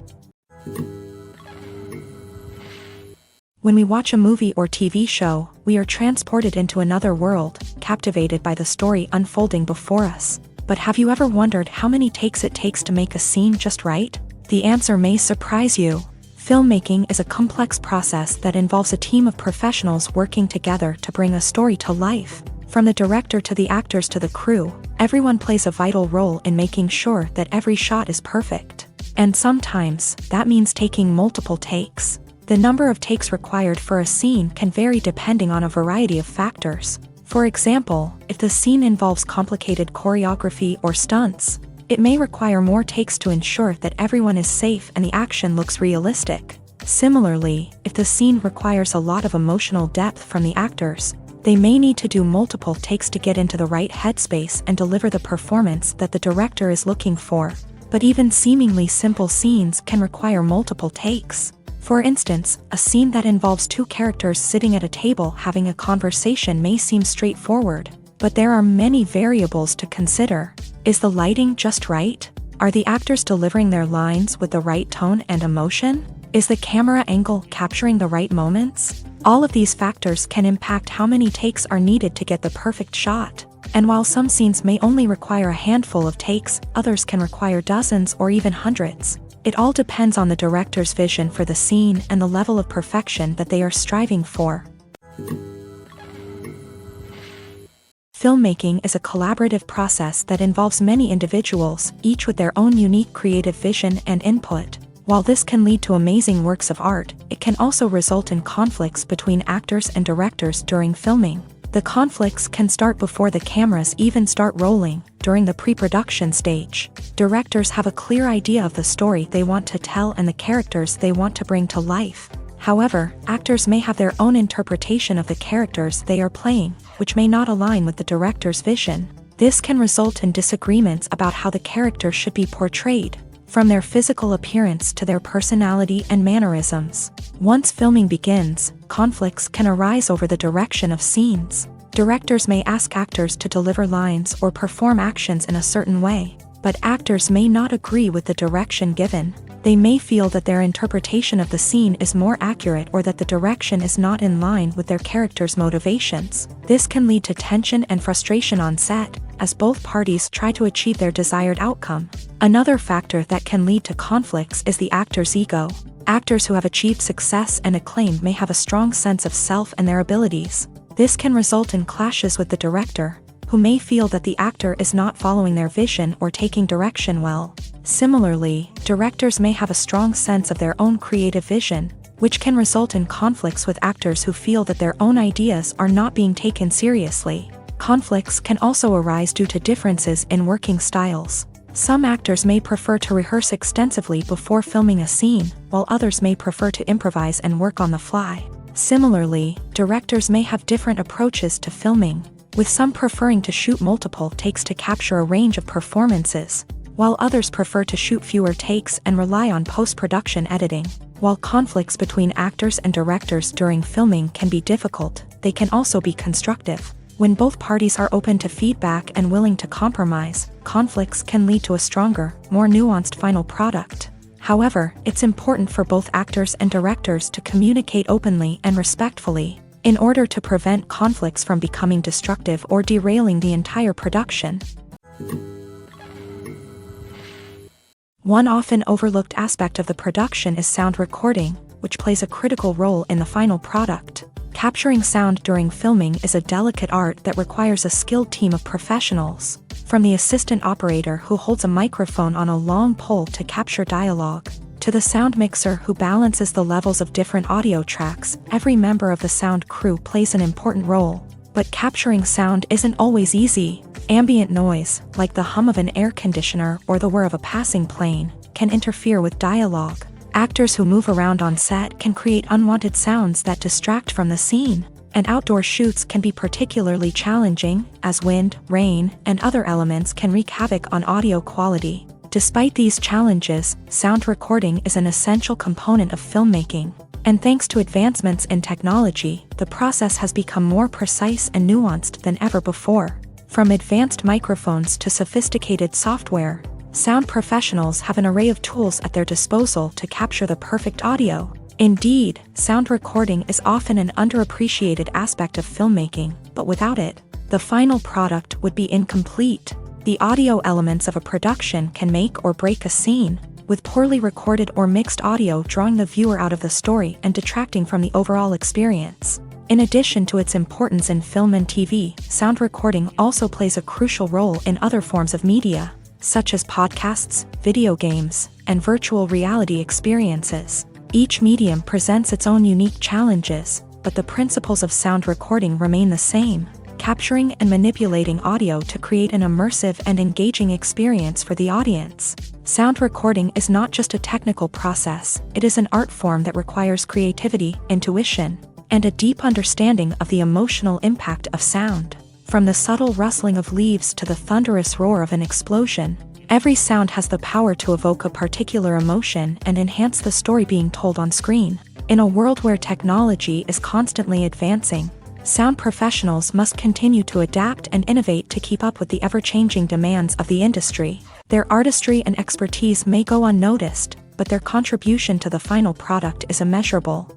When we watch a movie or TV show, we are transported into another world, captivated by the story unfolding before us. But have you ever wondered how many takes it takes to make a scene just right? The answer may surprise you. Filmmaking is a complex process that involves a team of professionals working together to bring a story to life. From the director to the actors to the crew, everyone plays a vital role in making sure that every shot is perfect. And sometimes, that means taking multiple takes. The number of takes required for a scene can vary depending on a variety of factors. For example, if the scene involves complicated choreography or stunts, it may require more takes to ensure that everyone is safe and the action looks realistic. Similarly, if the scene requires a lot of emotional depth from the actors, they may need to do multiple takes to get into the right headspace and deliver the performance that the director is looking for. But even seemingly simple scenes can require multiple takes. For instance, a scene that involves two characters sitting at a table having a conversation may seem straightforward, but there are many variables to consider. Is the lighting just right? Are the actors delivering their lines with the right tone and emotion? Is the camera angle capturing the right moments? All of these factors can impact how many takes are needed to get the perfect shot. And while some scenes may only require a handful of takes, others can require dozens or even hundreds. It all depends on the director's vision for the scene and the level of perfection that they are striving for. Filmmaking is a collaborative process that involves many individuals, each with their own unique creative vision and input. While this can lead to amazing works of art, it can also result in conflicts between actors and directors during filming. The conflicts can start before the cameras even start rolling, during the pre-production stage. Directors have a clear idea of the story they want to tell and the characters they want to bring to life. However, actors may have their own interpretation of the characters they are playing, which may not align with the director's vision. This can result in disagreements about how the character should be portrayed, from their physical appearance to their personality and mannerisms. Once filming begins, conflicts can arise over the direction of scenes. Directors may ask actors to deliver lines or perform actions in a certain way, but actors may not agree with the direction given. They may feel that their interpretation of the scene is more accurate or that the direction is not in line with their character's motivations. This can lead to tension and frustration on set, as both parties try to achieve their desired outcome. Another factor that can lead to conflicts is the actor's ego. Actors who have achieved success and acclaim may have a strong sense of self and their abilities. This can result in clashes with the director, who may feel that the actor is not following their vision or taking direction well. Similarly, directors may have a strong sense of their own creative vision, which can result in conflicts with actors who feel that their own ideas are not being taken seriously. Conflicts can also arise due to differences in working styles. Some actors may prefer to rehearse extensively before filming a scene, while others may prefer to improvise and work on the fly. Similarly, directors may have different approaches to filming, with some preferring to shoot multiple takes to capture a range of performances, while others prefer to shoot fewer takes and rely on post-production editing. While conflicts between actors and directors during filming can be difficult, they can also be constructive. When both parties are open to feedback and willing to compromise, conflicts can lead to a stronger, more nuanced final product. However, it's important for both actors and directors to communicate openly and respectfully, in order to prevent conflicts from becoming destructive or derailing the entire production. One often overlooked aspect of the production is sound recording, which plays a critical role in the final product. Capturing sound during filming is a delicate art that requires a skilled team of professionals. From the assistant operator who holds a microphone on a long pole to capture dialogue, to the sound mixer who balances the levels of different audio tracks, every member of the sound crew plays an important role. But capturing sound isn't always easy. Ambient noise, like the hum of an air conditioner or the whir of a passing plane, can interfere with dialogue. Actors who move around on set can create unwanted sounds that distract from the scene, and outdoor shoots can be particularly challenging, as wind, rain, and other elements can wreak havoc on audio quality. Despite these challenges, sound recording is an essential component of filmmaking. And thanks to advancements in technology, the process has become more precise and nuanced than ever before. From advanced microphones to sophisticated software, sound professionals have an array of tools at their disposal to capture the perfect audio. Indeed, sound recording is often an underappreciated aspect of filmmaking, but without it, the final product would be incomplete. The audio elements of a production can make or break a scene, with poorly recorded or mixed audio drawing the viewer out of the story and detracting from the overall experience. In addition to its importance in film and TV, sound recording also plays a crucial role in other forms of media, such as podcasts, video games, and virtual reality experiences. Each medium presents its own unique challenges, but the principles of sound recording remain the same: capturing and manipulating audio to create an immersive and engaging experience for the audience. Sound recording is not just a technical process, it is an art form that requires creativity, intuition, and a deep understanding of the emotional impact of sound. From the subtle rustling of leaves to the thunderous roar of an explosion, every sound has the power to evoke a particular emotion and enhance the story being told on screen. In a world where technology is constantly advancing, sound professionals must continue to adapt and innovate to keep up with the ever-changing demands of the industry. Their artistry and expertise may go unnoticed, but their contribution to the final product is immeasurable.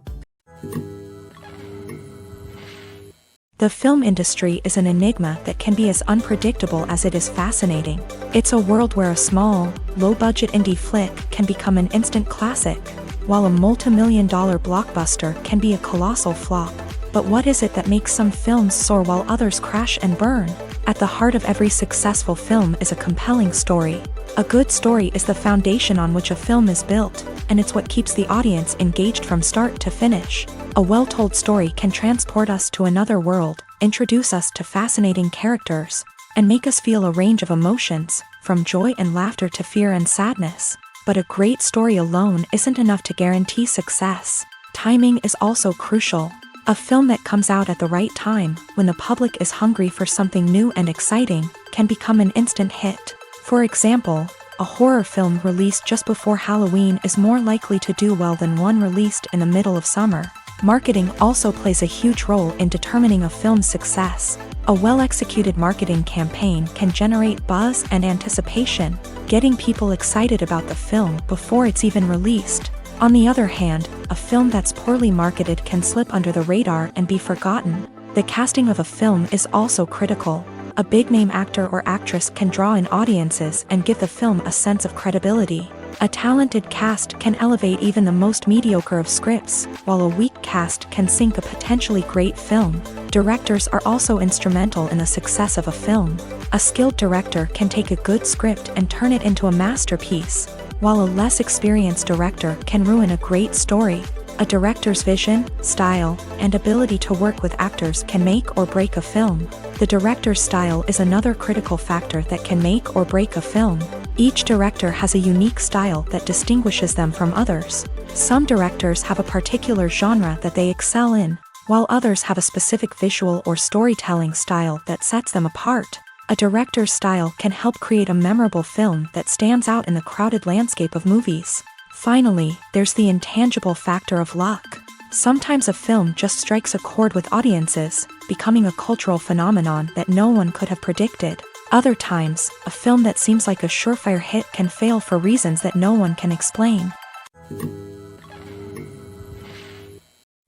The film industry is an enigma that can be as unpredictable as it is fascinating. It's a world where a small, low-budget indie flick can become an instant classic, while a multi-million-dollar blockbuster can be a colossal flop. But what is it that makes some films soar while others crash and burn? At the heart of every successful film is a compelling story. A good story is the foundation on which a film is built, and it's what keeps the audience engaged from start to finish. A well-told story can transport us to another world, introduce us to fascinating characters, and make us feel a range of emotions, from joy and laughter to fear and sadness. But a great story alone isn't enough to guarantee success. Timing is also crucial. A film that comes out at the right time, when the public is hungry for something new and exciting, can become an instant hit. For example, a horror film released just before Halloween is more likely to do well than one released in the middle of summer. Marketing also plays a huge role in determining a film's success. A well-executed marketing campaign can generate buzz and anticipation, getting people excited about the film before it's even released. On the other hand, a film that's poorly marketed can slip under the radar and be forgotten. The casting of a film is also critical. A big-name actor or actress can draw in audiences and give the film a sense of credibility. A talented cast can elevate even the most mediocre of scripts, while a weak cast can sink a potentially great film. Directors are also instrumental in the success of a film. A skilled director can take a good script and turn it into a masterpiece, while a less experienced director can ruin a great story. A director's vision, style, and ability to work with actors can make or break a film. The director's style is another critical factor that can make or break a film. Each director has a unique style that distinguishes them from others. Some directors have a particular genre that they excel in, while others have a specific visual or storytelling style that sets them apart. A director's style can help create a memorable film that stands out in the crowded landscape of movies. Finally, there's the intangible factor of luck. Sometimes a film just strikes a chord with audiences, becoming a cultural phenomenon that no one could have predicted. Other times, a film that seems like a surefire hit can fail for reasons that no one can explain.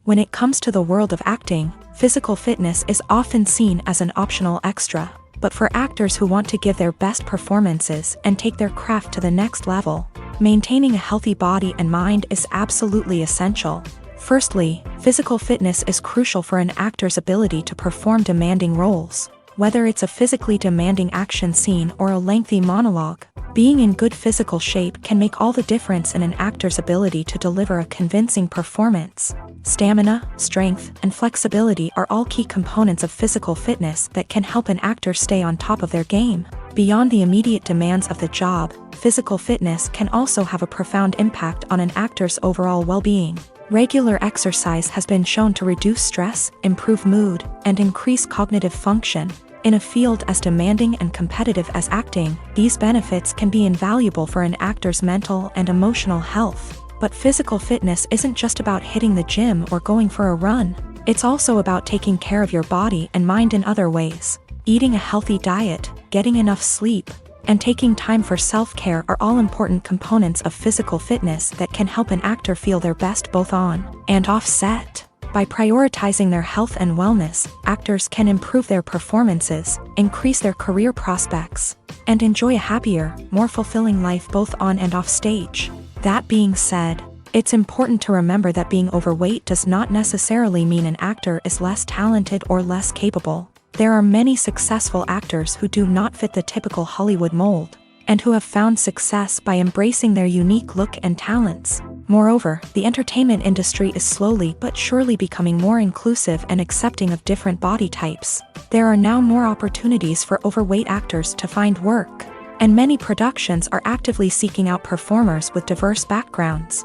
When it comes to the world of acting, physical fitness is often seen as an optional extra. But for actors who want to give their best performances and take their craft to the next level, maintaining a healthy body and mind is absolutely essential. Firstly, physical fitness is crucial for an actor's ability to perform demanding roles. Whether it's a physically demanding action scene or a lengthy monologue, being in good physical shape can make all the difference in an actor's ability to deliver a convincing performance. Stamina, strength, and flexibility are all key components of physical fitness that can help an actor stay on top of their game. Beyond the immediate demands of the job, physical fitness can also have a profound impact on an actor's overall well-being. Regular exercise has been shown to reduce stress, improve mood, and increase cognitive function. In a field as demanding and competitive as acting, these benefits can be invaluable for an actor's mental and emotional health. But physical fitness isn't just about hitting the gym or going for a run. It's also about taking care of your body and mind in other ways. Eating a healthy diet, getting enough sleep, and taking time for self-care are all important components of physical fitness that can help an actor feel their best both on and off set. By prioritizing their health and wellness, actors can improve their performances, increase their career prospects, and enjoy a happier, more fulfilling life both on and off stage. That being said, it's important to remember that being overweight does not necessarily mean an actor is less talented or less capable. There are many successful actors who do not fit the typical Hollywood mold, and who have found success by embracing their unique look and talents. Moreover, the entertainment industry is slowly but surely becoming more inclusive and accepting of different body types. There are now more opportunities for overweight actors to find work, and many productions are actively seeking out performers with diverse backgrounds.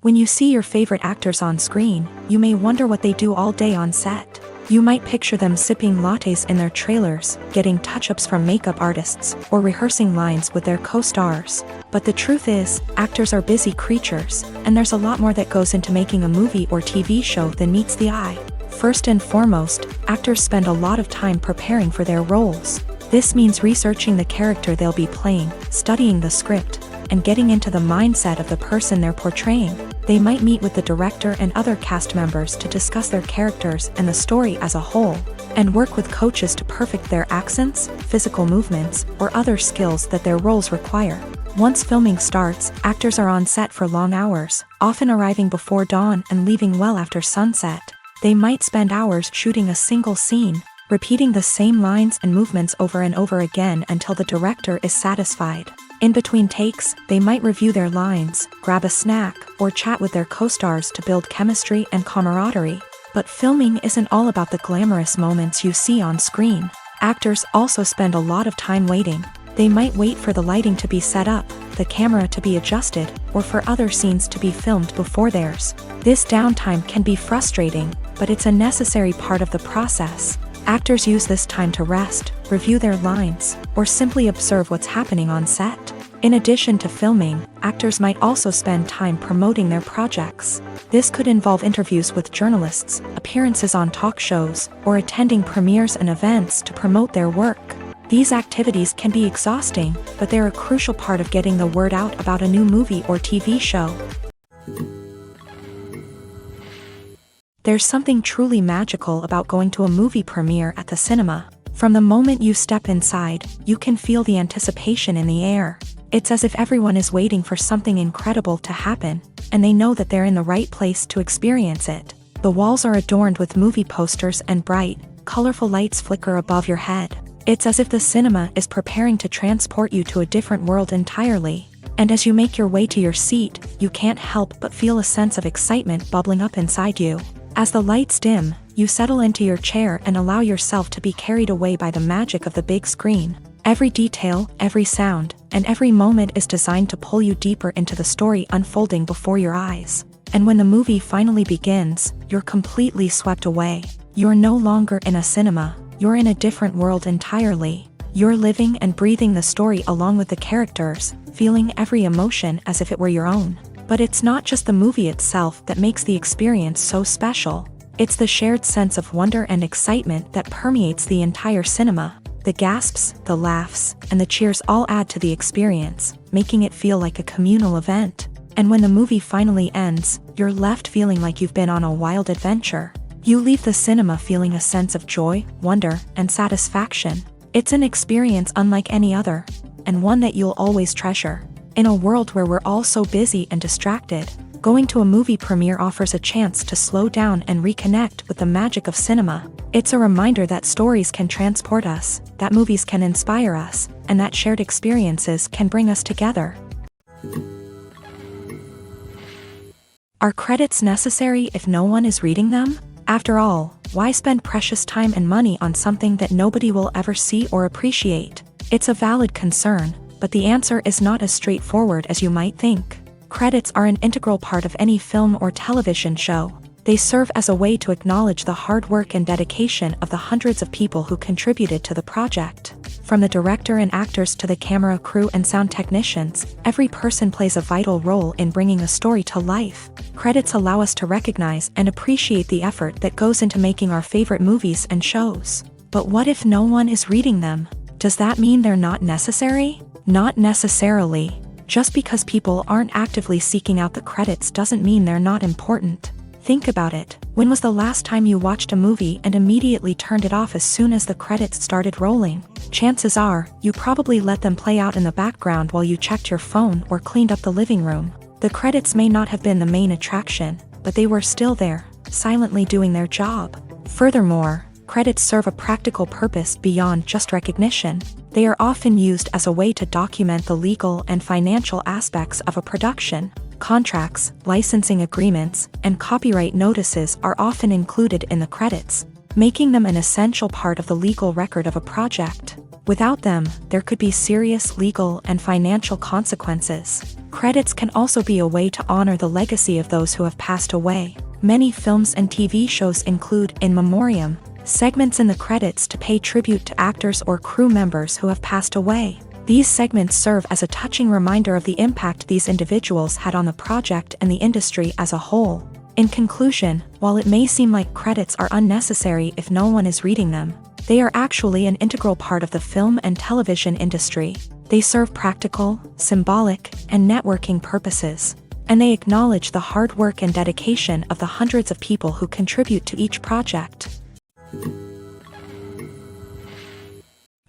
When you see your favorite actors on screen, you may wonder what they do all day on set. You might picture them sipping lattes in their trailers, getting touch-ups from makeup artists, or rehearsing lines with their co-stars. But the truth is, actors are busy creatures, and there's a lot more that goes into making a movie or TV show than meets the eye. First and foremost, actors spend a lot of time preparing for their roles. This means researching the character they'll be playing, studying the script, and getting into the mindset of the person they're portraying. They might meet with the director and other cast members to discuss their characters and the story as a whole, and work with coaches to perfect their accents, physical movements, or other skills that their roles require. Once filming starts, actors are on set for long hours, often arriving before dawn and leaving well after sunset. They might spend hours shooting a single scene, repeating the same lines and movements over and over again until the director is satisfied. In between takes, they might review their lines, grab a snack, or chat with their co-stars to build chemistry and camaraderie. But filming isn't all about the glamorous moments you see on screen. Actors also spend a lot of time waiting. They might wait for the lighting to be set up, the camera to be adjusted, or for other scenes to be filmed before theirs. This downtime can be frustrating, but it's a necessary part of the process. Actors use this time to rest, review their lines, or simply observe what's happening on set. In addition to filming, actors might also spend time promoting their projects. This could involve interviews with journalists, appearances on talk shows, or attending premieres and events to promote their work. These activities can be exhausting, but they're a crucial part of getting the word out about a new movie or TV show. There's something truly magical about going to a movie premiere at the cinema. From the moment you step inside, you can feel the anticipation in the air. It's as if everyone is waiting for something incredible to happen, and they know that they're in the right place to experience it. The walls are adorned with movie posters and bright, colorful lights flicker above your head. It's as if the cinema is preparing to transport you to a different world entirely. And as you make your way to your seat, you can't help but feel a sense of excitement bubbling up inside you. As the lights dim, you settle into your chair and allow yourself to be carried away by the magic of the big screen. Every detail, every sound, and every moment is designed to pull you deeper into the story unfolding before your eyes. And when the movie finally begins, you're completely swept away. You're no longer in a cinema, you're in a different world entirely. You're living and breathing the story along with the characters, feeling every emotion as if it were your own. But it's not just the movie itself that makes the experience so special. It's the shared sense of wonder and excitement that permeates the entire cinema. The gasps, the laughs, and the cheers all add to the experience, making it feel like a communal event. And when the movie finally ends, you're left feeling like you've been on a wild adventure. You leave the cinema feeling a sense of joy, wonder, and satisfaction. It's an experience unlike any other, and one that you'll always treasure. In a world where we're all so busy and distracted, going to a movie premiere offers a chance to slow down and reconnect with the magic of cinema. It's a reminder that stories can transport us, that movies can inspire us, and that shared experiences can bring us together. Are credits necessary if no one is reading them? After all, why spend precious time and money on something that nobody will ever see or appreciate? It's a valid concern, but the answer is not as straightforward as you might think. Credits are an integral part of any film or television show. They serve as a way to acknowledge the hard work and dedication of the hundreds of people who contributed to the project. From the director and actors to the camera crew and sound technicians, every person plays a vital role in bringing a story to life. Credits allow us to recognize and appreciate the effort that goes into making our favorite movies and shows. But what if no one is reading them? Does that mean they're not necessary? Not necessarily. Just because people aren't actively seeking out the credits doesn't mean they're not important. Think about it. When was the last time you watched a movie and immediately turned it off as soon as the credits started rolling? Chances are, you probably let them play out in the background while you checked your phone or cleaned up the living room. The credits may not have been the main attraction, but they were still there, silently doing their job. Furthermore, credits serve a practical purpose beyond just recognition. They are often used as a way to document the legal and financial aspects of a production. Contracts, licensing agreements, and copyright notices are often included in the credits, making them an essential part of the legal record of a project. Without them, there could be serious legal and financial consequences. Credits can also be a way to honor the legacy of those who have passed away. Many films and TV shows include in memoriam segments in the credits to pay tribute to actors or crew members who have passed away. These segments serve as a touching reminder of the impact these individuals had on the project and the industry as a whole. In conclusion, while it may seem like credits are unnecessary if no one is reading them, they are actually an integral part of the film and television industry. They serve practical, symbolic, and networking purposes, and they acknowledge the hard work and dedication of the hundreds of people who contribute to each project.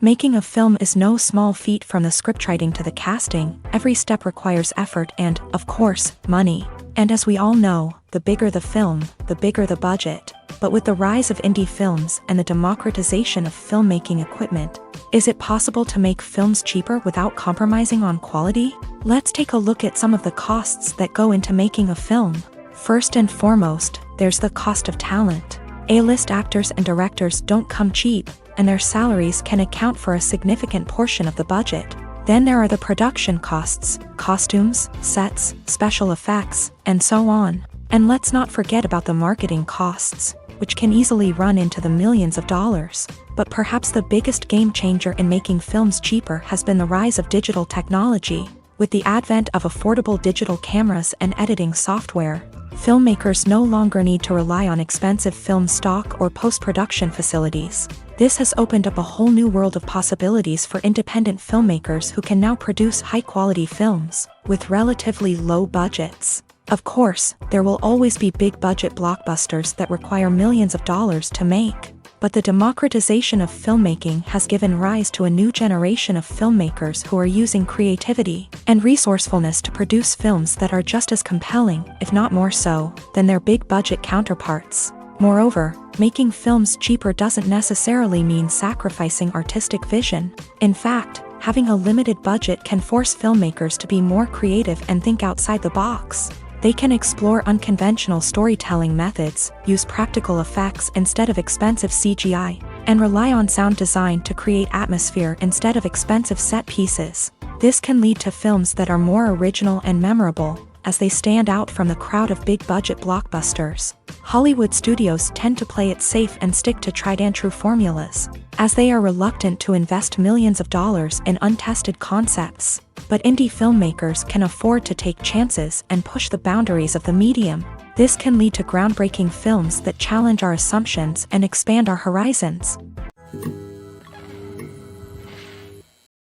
Making a film is no small feat. From the scriptwriting to the casting, every step requires effort and, of course, money. And as we all know, the bigger the film, the bigger the budget. But with the rise of indie films and the democratization of filmmaking equipment, is it possible to make films cheaper without compromising on quality? Let's take a look at some of the costs that go into making a film. First and foremost, there's the cost of talent. A-list actors and directors don't come cheap, and their salaries can account for a significant portion of the budget. Then there are the production costs, costumes, sets, special effects, and so on. And let's not forget about the marketing costs, which can easily run into the millions of dollars. But perhaps the biggest game changer in making films cheaper has been the rise of digital technology. With the advent of affordable digital cameras and editing software, filmmakers no longer need to rely on expensive film stock or post-production facilities. This has opened up a whole new world of possibilities for independent filmmakers who can now produce high-quality films with relatively low budgets. Of course, there will always be big-budget blockbusters that require millions of dollars to make. But the democratization of filmmaking has given rise to a new generation of filmmakers who are using creativity and resourcefulness to produce films that are just as compelling, if not more so, than their big-budget counterparts. Moreover, making films cheaper doesn't necessarily mean sacrificing artistic vision. In fact, having a limited budget can force filmmakers to be more creative and think outside the box. They can explore unconventional storytelling methods, use practical effects instead of expensive CGI, and rely on sound design to create atmosphere instead of expensive set pieces. This can lead to films that are more original and memorable, as they stand out from the crowd of big-budget blockbusters. Hollywood studios tend to play it safe and stick to tried-and-true formulas, as they are reluctant to invest millions of dollars in untested concepts. But indie filmmakers can afford to take chances and push the boundaries of the medium. This can lead to groundbreaking films that challenge our assumptions and expand our horizons.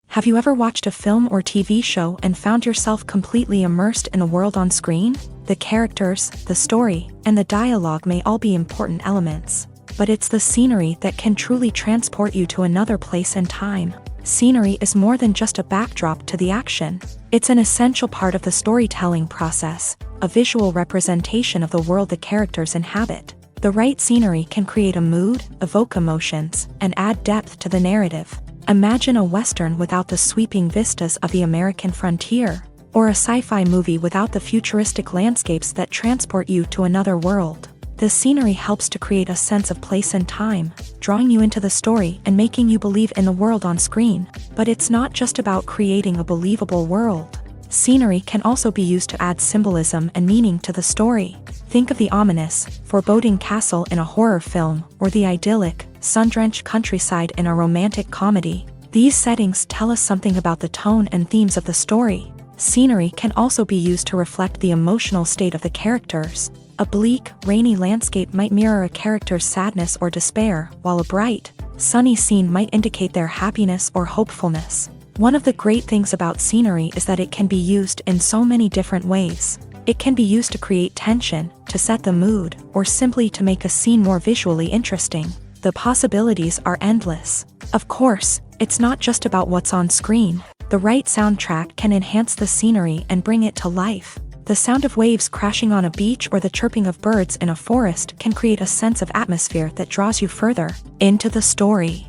Have you ever watched a film or TV show and found yourself completely immersed in the world on screen? The characters, the story, and the dialogue may all be important elements, but it's the scenery that can truly transport you to another place and time. Scenery is more than just a backdrop to the action. It's an essential part of the storytelling process, a visual representation of the world the characters inhabit. The right scenery can create a mood, evoke emotions, and add depth to the narrative. Imagine a Western without the sweeping vistas of the American frontier, or a sci-fi movie without the futuristic landscapes that transport you to another world. The scenery helps to create a sense of place and time, drawing you into the story and making you believe in the world on screen. But it's not just about creating a believable world. Scenery can also be used to add symbolism and meaning to the story. Think of the ominous, foreboding castle in a horror film, or the idyllic, sun-drenched countryside in a romantic comedy. These settings tell us something about the tone and themes of the story. Scenery can also be used to reflect the emotional state of the characters. A bleak, rainy landscape might mirror a character's sadness or despair, while a bright, sunny scene might indicate their happiness or hopefulness. One of the great things about scenery is that it can be used in so many different ways. It can be used to create tension, to set the mood, or simply to make a scene more visually interesting. The possibilities are endless. Of course, it's not just about what's on screen. The right soundtrack can enhance the scenery and bring it to life. The sound of waves crashing on a beach or the chirping of birds in a forest can create a sense of atmosphere that draws you further into the story.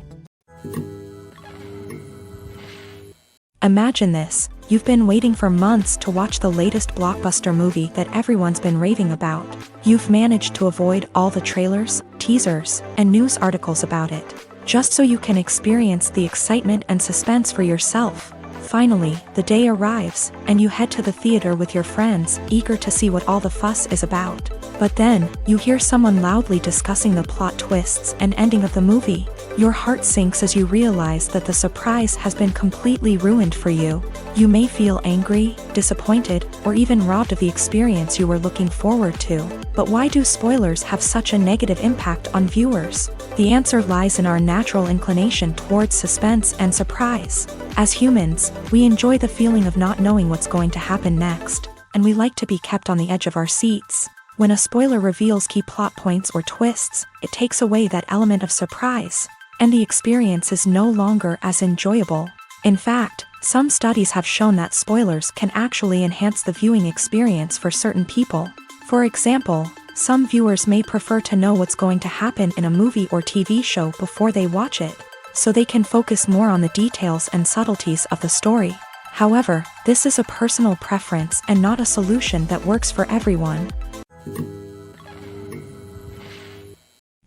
Imagine this: you've been waiting for months to watch the latest blockbuster movie that everyone's been raving about. You've managed to avoid all the trailers, teasers, and news articles about it, just so you can experience the excitement and suspense for yourself. Finally, the day arrives, and you head to the theater with your friends, eager to see what all the fuss is about. But then, you hear someone loudly discussing the plot twists and ending of the movie. Your heart sinks as you realize that the surprise has been completely ruined for you. You may feel angry, disappointed, or even robbed of the experience you were looking forward to. But why do spoilers have such a negative impact on viewers? The answer lies in our natural inclination towards suspense and surprise. As humans, we enjoy the feeling of not knowing what's going to happen next, and we like to be kept on the edge of our seats. When a spoiler reveals key plot points or twists, it takes away that element of surprise, and the experience is no longer as enjoyable. In fact, some studies have shown that spoilers can actually enhance the viewing experience for certain people. For example, some viewers may prefer to know what's going to happen in a movie or TV show before they watch it, so they can focus more on the details and subtleties of the story. However, this is a personal preference and not a solution that works for everyone.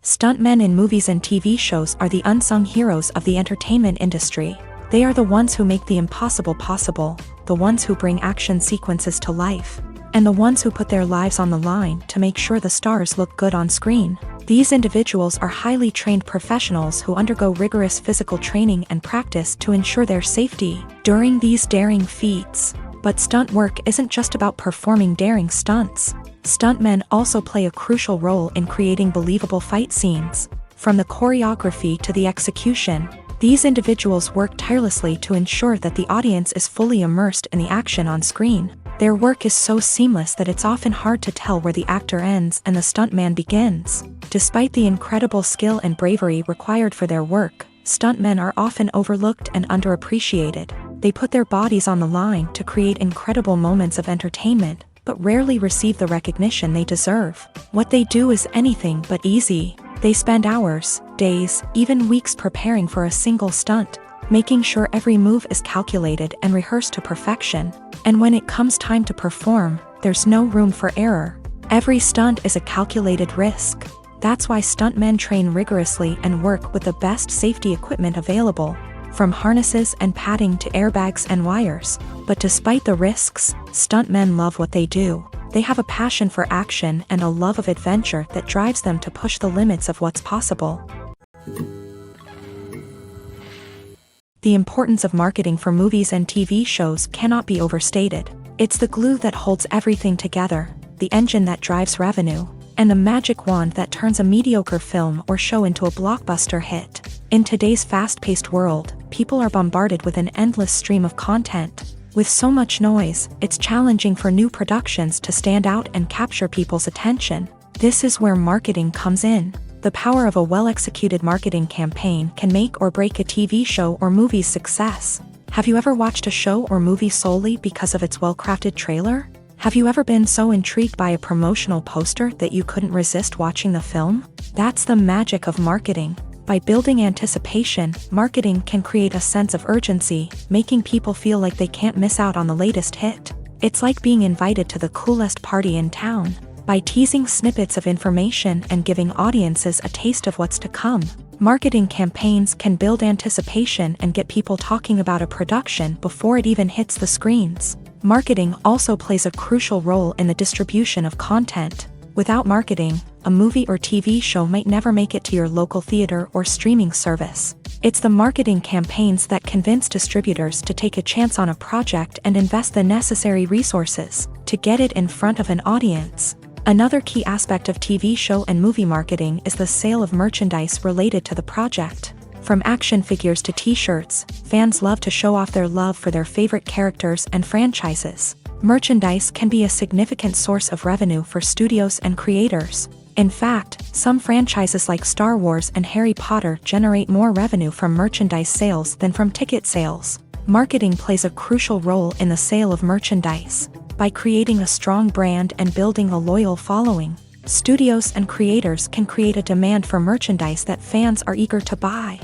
Stuntmen in movies and TV shows are the unsung heroes of the entertainment industry. They are the ones who make the impossible possible, the ones who bring action sequences to life, and the ones who put their lives on the line to make sure the stars look good on screen. These individuals are highly trained professionals who undergo rigorous physical training and practice to ensure their safety during these daring feats. But stunt work isn't just about performing daring stunts. Stuntmen also play a crucial role in creating believable fight scenes. From the choreography to the execution, these individuals work tirelessly to ensure that the audience is fully immersed in the action on screen. Their work is so seamless that it's often hard to tell where the actor ends and the stuntman begins. Despite the incredible skill and bravery required for their work, stuntmen are often overlooked and underappreciated. They put their bodies on the line to create incredible moments of entertainment, but rarely receive the recognition they deserve. What they do is anything but easy. They spend hours, days, even weeks preparing for a single stunt, making sure every move is calculated and rehearsed to perfection. And when it comes time to perform, there's no room for error. Every stunt is a calculated risk. That's why stuntmen train rigorously and work with the best safety equipment available, from harnesses and padding to airbags and wires. But despite the risks, stuntmen love what they do. They have a passion for action and a love of adventure that drives them to push the limits of what's possible. The importance of marketing for movies and TV shows cannot be overstated. It's the glue that holds everything together, the engine that drives revenue, and the magic wand that turns a mediocre film or show into a blockbuster hit. In today's fast-paced world, people are bombarded with an endless stream of content. With so much noise, it's challenging for new productions to stand out and capture people's attention. This is where marketing comes in. The power of a well-executed marketing campaign can make or break a TV show or movie's success. Have you ever watched a show or movie solely because of its well-crafted trailer? Have you ever been so intrigued by a promotional poster that you couldn't resist watching the film? That's the magic of marketing. By building anticipation, marketing can create a sense of urgency, making people feel like they can't miss out on the latest hit. It's like being invited to the coolest party in town. By teasing snippets of information and giving audiences a taste of what's to come, marketing campaigns can build anticipation and get people talking about a production before it even hits the screens. Marketing also plays a crucial role in the distribution of content. Without marketing, a movie or TV show might never make it to your local theater or streaming service. It's the marketing campaigns that convince distributors to take a chance on a project and invest the necessary resources to get it in front of an audience. Another key aspect of TV show and movie marketing is the sale of merchandise related to the project. From action figures to t-shirts, fans love to show off their love for their favorite characters and franchises. Merchandise can be a significant source of revenue for studios and creators. In fact, some franchises like Star Wars and Harry Potter generate more revenue from merchandise sales than from ticket sales. Marketing plays a crucial role in the sale of merchandise. By creating a strong brand and building a loyal following, studios and creators can create a demand for merchandise that fans are eager to buy.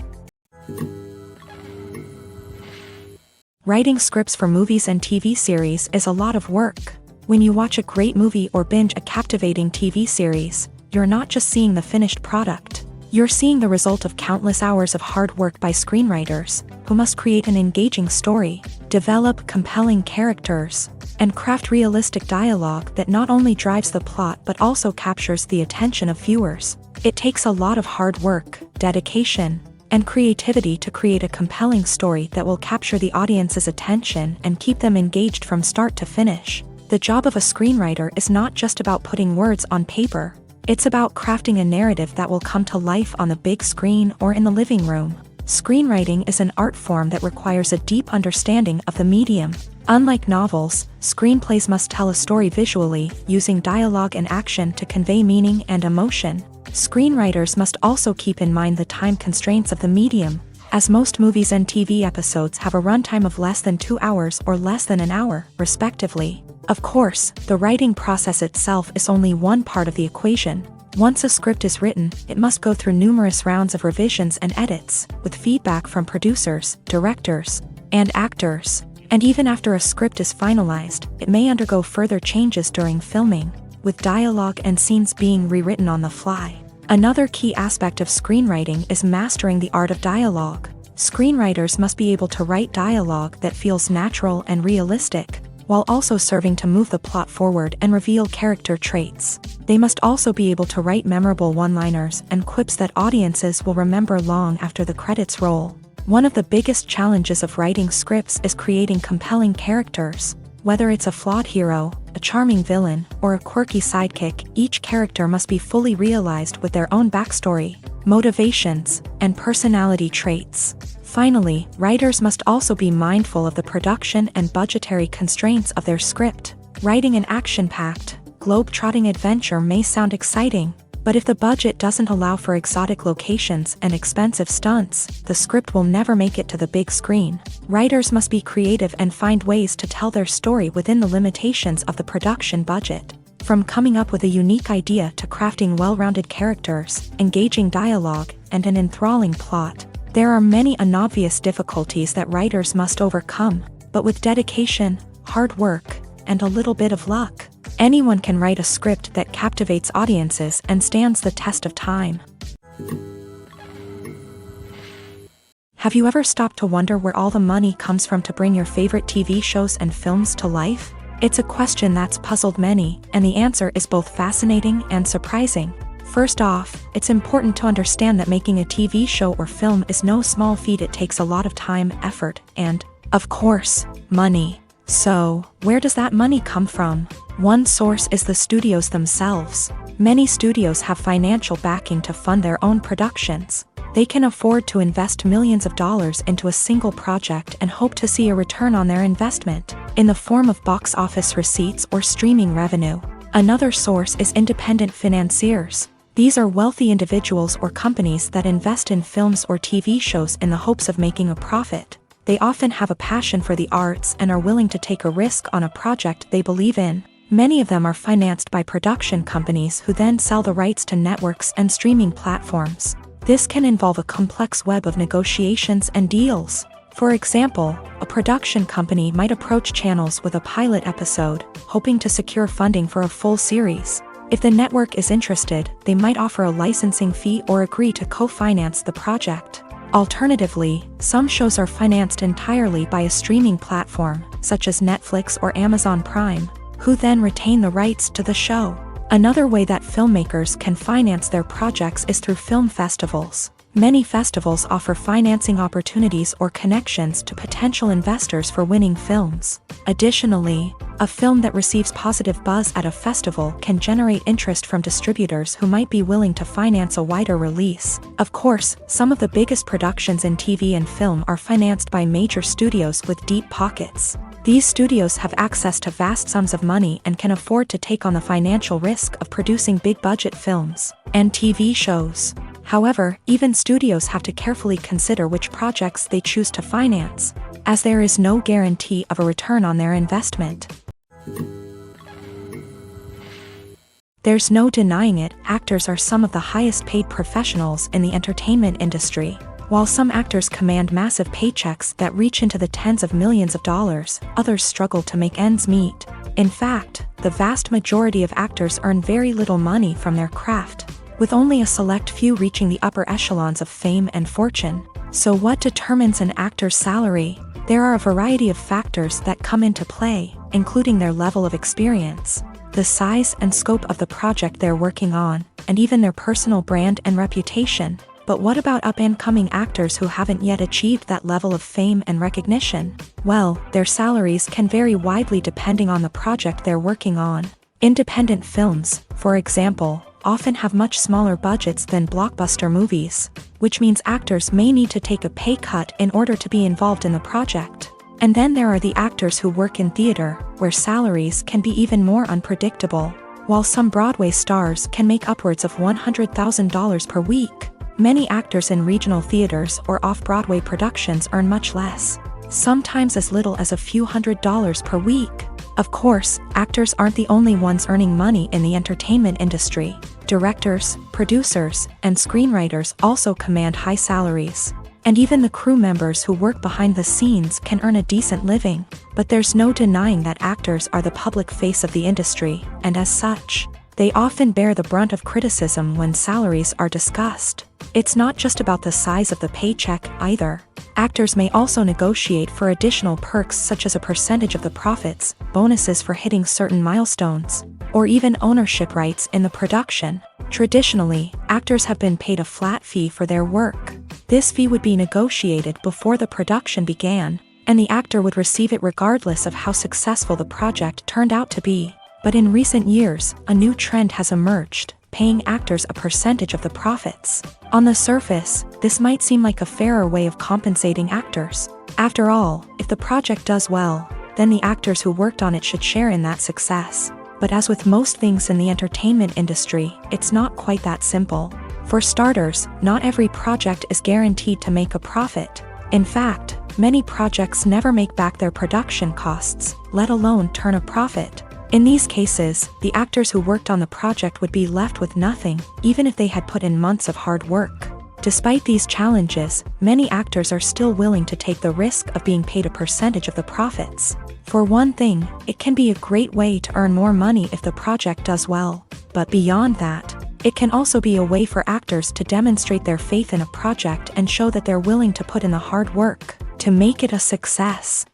Writing scripts for movies and TV series is a lot of work. When you watch a great movie or binge a captivating TV series, you're not just seeing the finished product. You're seeing the result of countless hours of hard work by screenwriters, who must create an engaging story, develop compelling characters, and craft realistic dialogue that not only drives the plot but also captures the attention of viewers. It takes a lot of hard work, dedication, and creativity to create a compelling story that will capture the audience's attention and keep them engaged from start to finish. The job of a screenwriter is not just about putting words on paper. It's about crafting a narrative that will come to life on the big screen or in the living room. Screenwriting is an art form that requires a deep understanding of the medium. Unlike novels, screenplays must tell a story visually, using dialogue and action to convey meaning and emotion. Screenwriters must also keep in mind the time constraints of the medium, as most movies and TV episodes have a runtime of less than 2 hours or less than an hour, respectively. Of course, the writing process itself is only one part of the equation. Once a script is written, it must go through numerous rounds of revisions and edits, with feedback from producers, directors, and actors. And even after a script is finalized, it may undergo further changes during filming, with dialogue and scenes being rewritten on the fly. Another key aspect of screenwriting is mastering the art of dialogue. Screenwriters must be able to write dialogue that feels natural and realistic, while also serving to move the plot forward and reveal character traits. They must also be able to write memorable one-liners and quips that audiences will remember long after the credits roll. One of the biggest challenges of writing scripts is creating compelling characters. Whether it's a flawed hero, a charming villain, or a quirky sidekick, each character must be fully realized with their own backstory, motivations, and personality traits. Finally, writers must also be mindful of the production and budgetary constraints of their script. Writing an action-packed, globe-trotting adventure may sound exciting, but if the budget doesn't allow for exotic locations and expensive stunts, the script will never make it to the big screen. Writers must be creative and find ways to tell their story within the limitations of the production budget. From coming up with a unique idea to crafting well-rounded characters, engaging dialogue, and an enthralling plot, there are many unobvious difficulties that writers must overcome, but with dedication, hard work, and a little bit of luck, anyone can write a script that captivates audiences and stands the test of time. Have you ever stopped to wonder where all the money comes from to bring your favorite TV shows and films to life? It's a question that's puzzled many, and the answer is both fascinating and surprising. First off, it's important to understand that making a TV show or film is no small feat. It takes a lot of time, effort, and, of course, money. So, where does that money come from? One source is the studios themselves. Many studios have financial backing to fund their own productions. They can afford to invest millions of dollars into a single project and hope to see a return on their investment, in the form of box office receipts or streaming revenue. Another source is independent financiers. These are wealthy individuals or companies that invest in films or TV shows in the hopes of making a profit. They often have a passion for the arts and are willing to take a risk on a project they believe in. Many of them are financed by production companies who then sell the rights to networks and streaming platforms. This can involve a complex web of negotiations and deals. For example, a production company might approach channels with a pilot episode, hoping to secure funding for a full series. If the network is interested, they might offer a licensing fee or agree to co-finance the project. Alternatively, some shows are financed entirely by a streaming platform, such as Netflix or Amazon Prime, who then retain the rights to the show. Another way that filmmakers can finance their projects is through film festivals. Many festivals offer financing opportunities or connections to potential investors for winning films. Additionally, a film that receives positive buzz at a festival can generate interest from distributors who might be willing to finance a wider release. Of course, some of the biggest productions in TV and film are financed by major studios with deep pockets. These studios have access to vast sums of money and can afford to take on the financial risk of producing big-budget films and TV shows. However, even studios have to carefully consider which projects they choose to finance, as there is no guarantee of a return on their investment. There's no denying it, actors are some of the highest paid professionals in the entertainment industry. While some actors command massive paychecks that reach into the tens of millions of dollars, others struggle to make ends meet. In fact, the vast majority of actors earn very little money from their craft, with only a select few reaching the upper echelons of fame and fortune. So what determines an actor's salary? There are a variety of factors that come into play, including their level of experience, the size and scope of the project they're working on, and even their personal brand and reputation. But what about up-and-coming actors who haven't yet achieved that level of fame and recognition? Well, their salaries can vary widely depending on the project they're working on. Independent films, for example, often have much smaller budgets than blockbuster movies, which means actors may need to take a pay cut in order to be involved in the project. And then there are the actors who work in theater, where salaries can be even more unpredictable. While some Broadway stars can make upwards of $100,000 per week, many actors in regional theaters or off-Broadway productions earn much less, sometimes as little as a few $100s per week. Of course, actors aren't the only ones earning money in the entertainment industry. Directors, producers, and screenwriters also command high salaries. And even the crew members who work behind the scenes can earn a decent living. But there's no denying that actors are the public face of the industry, and as such, they often bear the brunt of criticism when salaries are discussed. It's not just about the size of the paycheck, either. Actors may also negotiate for additional perks such as a percentage of the profits, bonuses for hitting certain milestones, or even ownership rights in the production. Traditionally, actors have been paid a flat fee for their work. This fee would be negotiated before the production began, and the actor would receive it regardless of how successful the project turned out to be. But in recent years, a new trend has emerged, paying actors a percentage of the profits. On the surface, this might seem like a fairer way of compensating actors. After all, if the project does well, then the actors who worked on it should share in that success. But as with most things in the entertainment industry, it's not quite that simple. For starters, not every project is guaranteed to make a profit. In fact, many projects never make back their production costs, let alone turn a profit. In these cases, the actors who worked on the project would be left with nothing, even if they had put in months of hard work. Despite these challenges, many actors are still willing to take the risk of being paid a percentage of the profits. For one thing, it can be a great way to earn more money if the project does well. But beyond that, it can also be a way for actors to demonstrate their faith in a project and show that they're willing to put in the hard work to make it a success.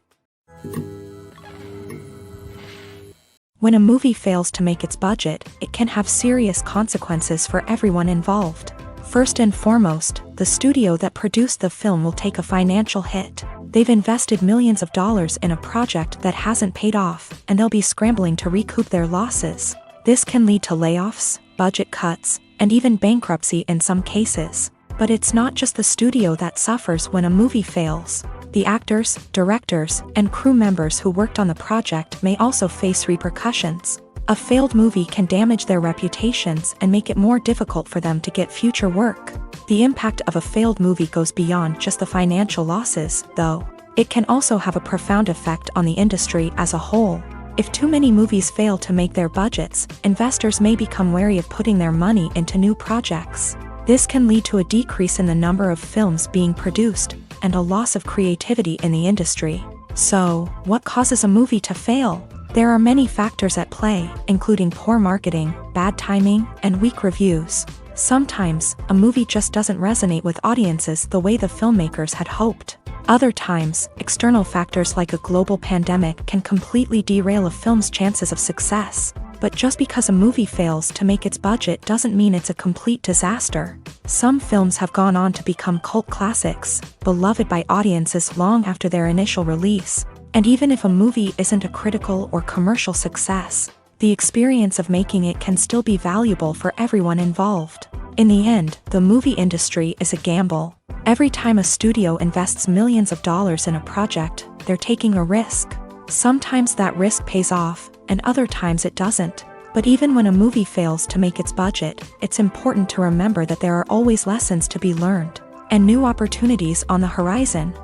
When a movie fails to make its budget, it can have serious consequences for everyone involved. First and foremost, the studio that produced the film will take a financial hit. They've invested millions of dollars in a project that hasn't paid off, and they'll be scrambling to recoup their losses. This can lead to layoffs, budget cuts, and even bankruptcy in some cases. But it's not just the studio that suffers when a movie fails. The actors, directors, and crew members who worked on the project may also face repercussions. A failed movie can damage their reputations and make it more difficult for them to get future work. The impact of a failed movie goes beyond just the financial losses, though. It can also have a profound effect on the industry as a whole. If too many movies fail to make their budgets, investors may become wary of putting their money into new projects. This can lead to a decrease in the number of films being produced, and a loss of creativity in the industry. So, what causes a movie to fail? There are many factors at play, including poor marketing, bad timing, and weak reviews. Sometimes, a movie just doesn't resonate with audiences the way the filmmakers had hoped. Other times, external factors like a global pandemic can completely derail a film's chances of success. But just because a movie fails to make its budget doesn't mean it's a complete disaster. Some films have gone on to become cult classics, beloved by audiences long after their initial release. And even if a movie isn't a critical or commercial success, the experience of making it can still be valuable for everyone involved. In the end, the movie industry is a gamble. Every time a studio invests millions of dollars in a project, they're taking a risk. Sometimes that risk pays off, and other times it doesn't. But even when a movie fails to make its budget, it's important to remember that there are always lessons to be learned, and new opportunities on the horizon.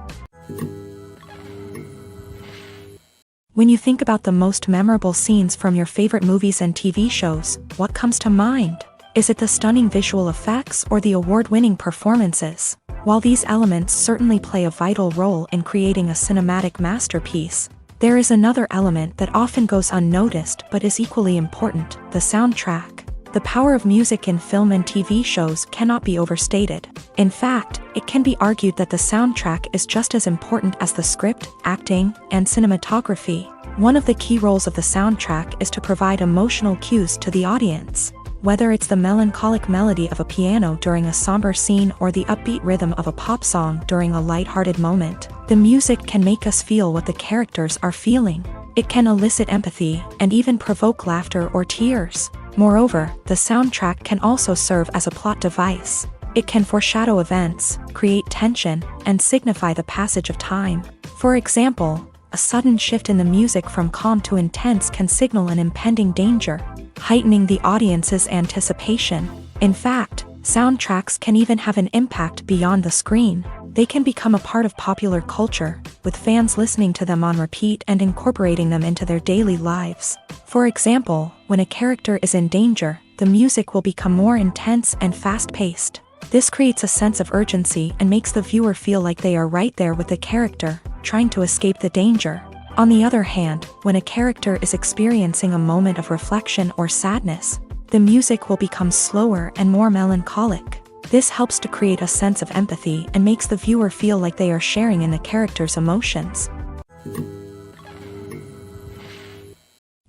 When you think about the most memorable scenes from your favorite movies and TV shows, what comes to mind? Is it the stunning visual effects or the award-winning performances? While these elements certainly play a vital role in creating a cinematic masterpiece, there is another element that often goes unnoticed but is equally important: the soundtrack. The power of music in film and TV shows cannot be overstated. In fact, it can be argued that the soundtrack is just as important as the script, acting, and cinematography. One of the key roles of the soundtrack is to provide emotional cues to the audience. Whether it's the melancholic melody of a piano during a somber scene or the upbeat rhythm of a pop song during a light-hearted moment, the music can make us feel what the characters are feeling. It can elicit empathy and even provoke laughter or tears. Moreover, the soundtrack can also serve as a plot device. It can foreshadow events, create tension, and signify the passage of time. For example, a sudden shift in the music from calm to intense can signal an impending danger, heightening the audience's anticipation. In fact, soundtracks can even have an impact beyond the screen. They can become a part of popular culture, with fans listening to them on repeat and incorporating them into their daily lives. For example, when a character is in danger, the music will become more intense and fast-paced. This creates a sense of urgency and makes the viewer feel like they are right there with the character, trying to escape the danger. On the other hand, when a character is experiencing a moment of reflection or sadness, the music will become slower and more melancholic. This helps to create a sense of empathy and makes the viewer feel like they are sharing in the character's emotions.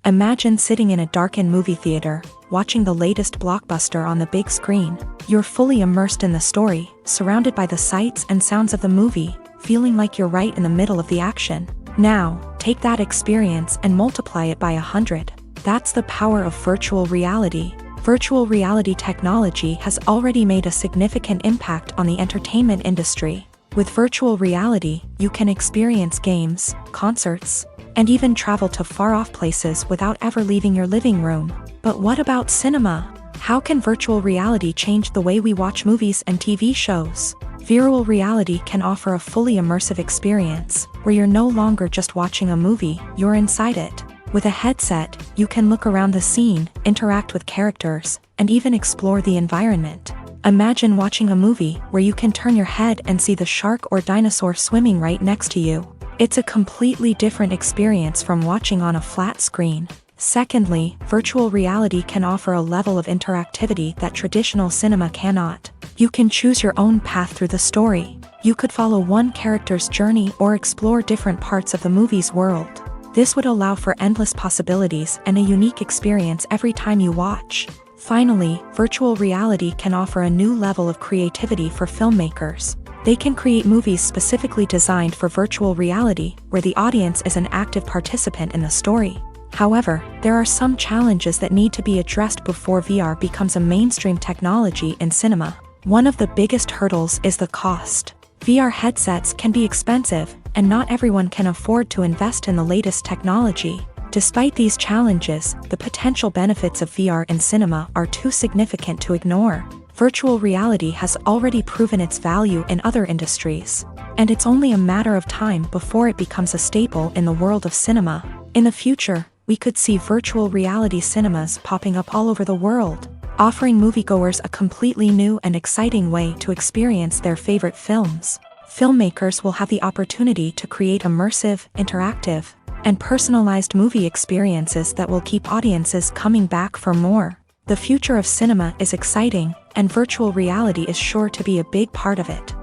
Imagine sitting in a darkened movie theater, watching the latest blockbuster on the big screen. You're fully immersed in the story, surrounded by the sights and sounds of the movie, feeling like you're right in the middle of the action. Now, take that experience and multiply it by 100. That's the power of virtual reality. Virtual reality technology has already made a significant impact on the entertainment industry. With virtual reality, you can experience games, concerts, and even travel to far-off places without ever leaving your living room. But what about cinema? How can virtual reality change the way we watch movies and TV shows? Virtual reality can offer a fully immersive experience, where you're no longer just watching a movie, you're inside it. With a headset, you can look around the scene, interact with characters, and even explore the environment. Imagine watching a movie where you can turn your head and see the shark or dinosaur swimming right next to you. It's a completely different experience from watching on a flat screen. Secondly, virtual reality can offer a level of interactivity that traditional cinema cannot. You can choose your own path through the story. You could follow one character's journey or explore different parts of the movie's world. This would allow for endless possibilities and a unique experience every time you watch. Finally, virtual reality can offer a new level of creativity for filmmakers. They can create movies specifically designed for virtual reality, where the audience is an active participant in the story. However, there are some challenges that need to be addressed before VR becomes a mainstream technology in cinema. One of the biggest hurdles is the cost. VR headsets can be expensive, and not everyone can afford to invest in the latest technology. Despite these challenges, the potential benefits of VR in cinema are too significant to ignore. Virtual reality has already proven its value in other industries, and it's only a matter of time before it becomes a staple in the world of cinema. In the future, we could see virtual reality cinemas popping up all over the world, offering moviegoers a completely new and exciting way to experience their favorite films. Filmmakers will have the opportunity to create immersive, interactive, and personalized movie experiences that will keep audiences coming back for more. The future of cinema is exciting, and virtual reality is sure to be a big part of it.